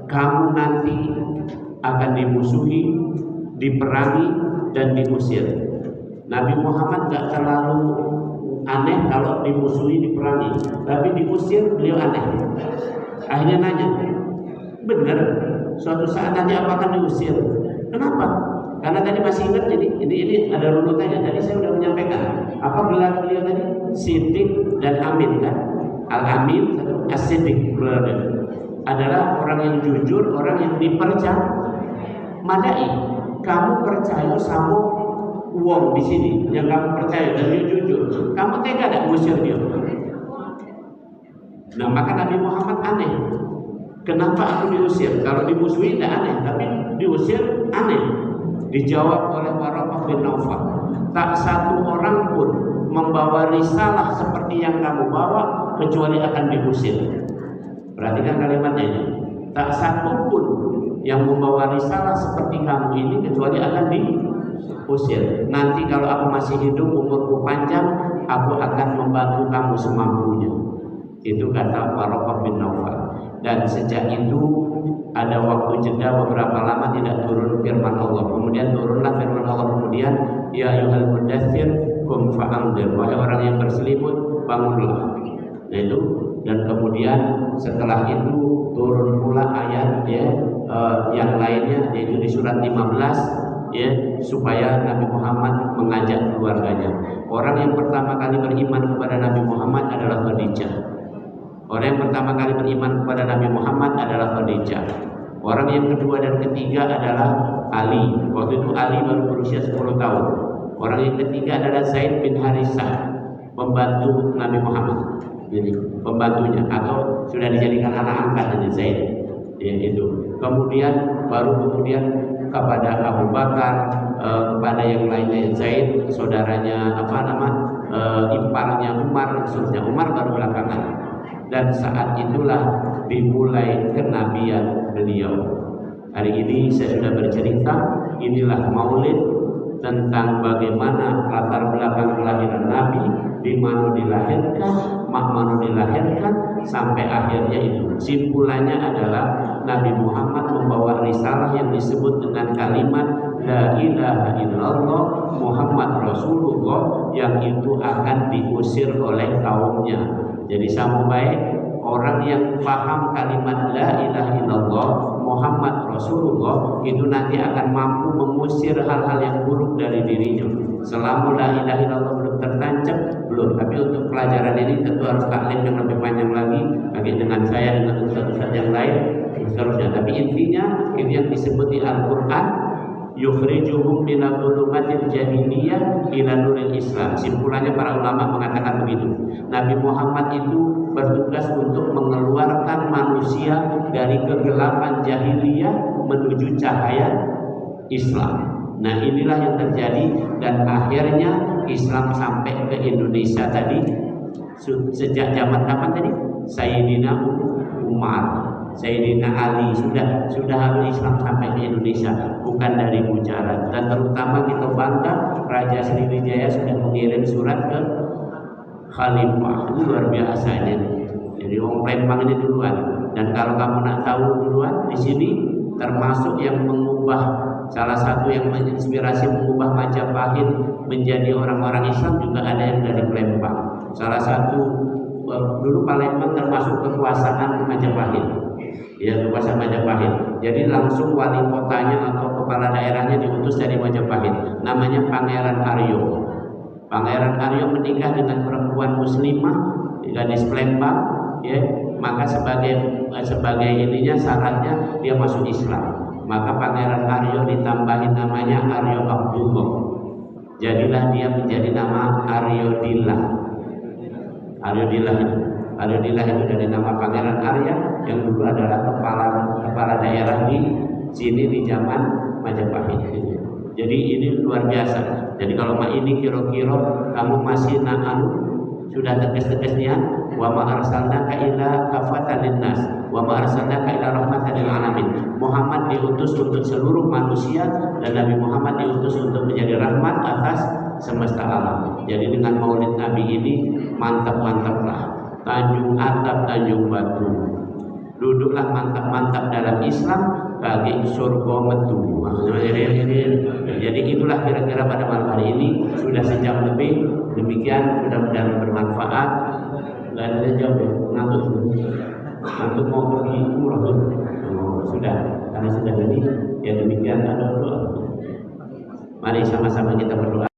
kamu nanti akan dimusuhi, diperangi, dan diusir. Nabi Muhammad gak terlalu aneh kalau dimusuhi, diperangi, tapi diusir beliau aneh. Akhirnya nanya, benar suatu saat nanti apakah diusir? Kenapa? Karena tadi masih ingat, jadi ini ada runutannya. Tadi saya sudah menyampaikan apa gelar beliau tadi, Siddiq dan Amin kan? Al-Amin, As-Siddiq adalah orang yang jujur, orang yang dipercayai. Kamu percaya sama uang di sini yang kamu percaya dan dia jujur, kamu tega tidak mengusir dia? Nah maka Nabi Muhammad aneh. Kenapa aku diusir? Kalau dimusuhi tidak aneh, tapi diusir aneh. Dijawab oleh Waraqah bin Naufal, tak satu orang pun membawa risalah seperti yang kamu bawa kecuali akan diusir. Perhatikan kalimatnya ini. Tak satu pun yang membawa risalah seperti kamu ini kecuali akan diusir. Nanti kalau aku masih hidup, umurku panjang, aku akan membantu kamu semampunya. Itu kata Waraqah bin Naufal. Dan sejak itu ada waktu jeda beberapa lama tidak turun firman Allah. Kemudian turunlah firman Allah. Kemudian ya ayyuhal mudaththir qum fa'anzir, wahai orang yang berselimut, bangunlah. Nah itu, dan kemudian setelah itu turun pula ayat yang lainnya, yaitu di surat 15 supaya Nabi Muhammad mengajak keluarganya. Orang yang pertama kali beriman kepada Nabi Muhammad adalah Khadijah. Orang yang pertama kali beriman kepada Nabi Muhammad adalah Khadijah. Orang yang kedua dan ketiga adalah Ali. Waktu itu Ali baru berusia 10 tahun. Orang yang ketiga adalah Zaid bin Harithah, pembantu Nabi Muhammad. Jadi pembantunya, atau sudah dijadikan anak angkatnya Zaid. Itu. Kemudian kepada Abu Bakar, kepada yang lainnya Zaid, saudaranya iparnya Umar, maksudnya Umar baru belakangan. Dan saat itulah dimulai kenabian beliau. Hari ini saya sudah bercerita, inilah maulid tentang bagaimana latar belakang kelahiran Nabi, di mana dilahirkan, mana dilahirkan, sampai akhirnya itu. Simpulannya adalah Nabi Muhammad membawa risalah yang disebut dengan kalimat La ilaha illallah Muhammad Rasulullah, yang itu akan diusir oleh kaumnya. Jadi sama baik orang yang paham kalimat La ilaha illallah Muhammad Rasulullah itu nanti akan mampu mengusir hal-hal yang buruk dari dirinya. Selama La ilaha illallah belum tertancap, belum. Tapi untuk pelajaran ini tentu harus taklim yang lebih panjang lagi dengan saya, dengan ustaz-ustaz yang lain, seterusnya. Tapi intinya ini yang disebut di Al-Quran, yukhrijuhum minadh dhulumatil jahiliyah ila nuril Islam. Simpulannya para ulama mengatakan begitu. Nabi Muhammad itu bertugas untuk mengeluarkan manusia dari kegelapan jahiliyah menuju cahaya Islam. Nah inilah yang terjadi, dan akhirnya Islam sampai ke Indonesia tadi. Sejak zaman kapan tadi? Sayyidina Umar, Sayyidina Ali, sudah harus Islam sampai ke Indonesia, bukan dari Gujarat. Dan terutama kita bangga Raja Sriwijaya sudah mengirim surat ke Khalifah. Luar biasa ini. Jadi orang Palembang ini duluan. Dan kalau kamu nak tahu duluan, di sini termasuk yang mengubah, salah satu yang menginspirasi mengubah Majapahit menjadi orang-orang Islam juga ada yang dari Palembang. Salah satu dulu Palembang termasuk kekuasaan Majapahit. Ya, kekuasaan Majapahit. Jadi langsung wali kotanya atau kepala daerahnya diutus dari Majapahit. Namanya Pangeran Aryo. Pangeran Aryo menikah dengan perempuan muslimah, gadis Palembang, ya, maka sebagai ininya syaratnya dia masuk Islam. Maka Pangeran Aryo ditambahin namanya Aryo Abdullah. Jadilah dia menjadi nama Aryo Dillah. Aryo Dillah itu dari nama Pangeran Arya yang dulu adalah kepala daerah di sini di zaman Majapahit. Jadi ini luar biasa. Jadi kalau ini kira-kira kamu masih sudah tegas-tegasnya, wa ma arsalnaka illa kafatan linnas wa ma arsalnaka illa rahmatan lil alamin. Muhammad diutus untuk seluruh manusia dan Nabi Muhammad diutus untuk menjadi rahmat atas semesta alam. Jadi dengan Maulid Nabi ini mantap-mantaplah. Tanjung Atap, Tanjung Batu. Duduklah mantap-mantap dalam Islam bagi surga metu. Jadi itulah kira-kira pada malam hari ini, sudah sejam lebih. Demikian, mudah-mudahan bermanfaat. Gak ada jawab ya, ngantuk mau pergi umroh sudah, karena sudah ini. Ya demikian, ada doa. Mari sama-sama kita berdoa.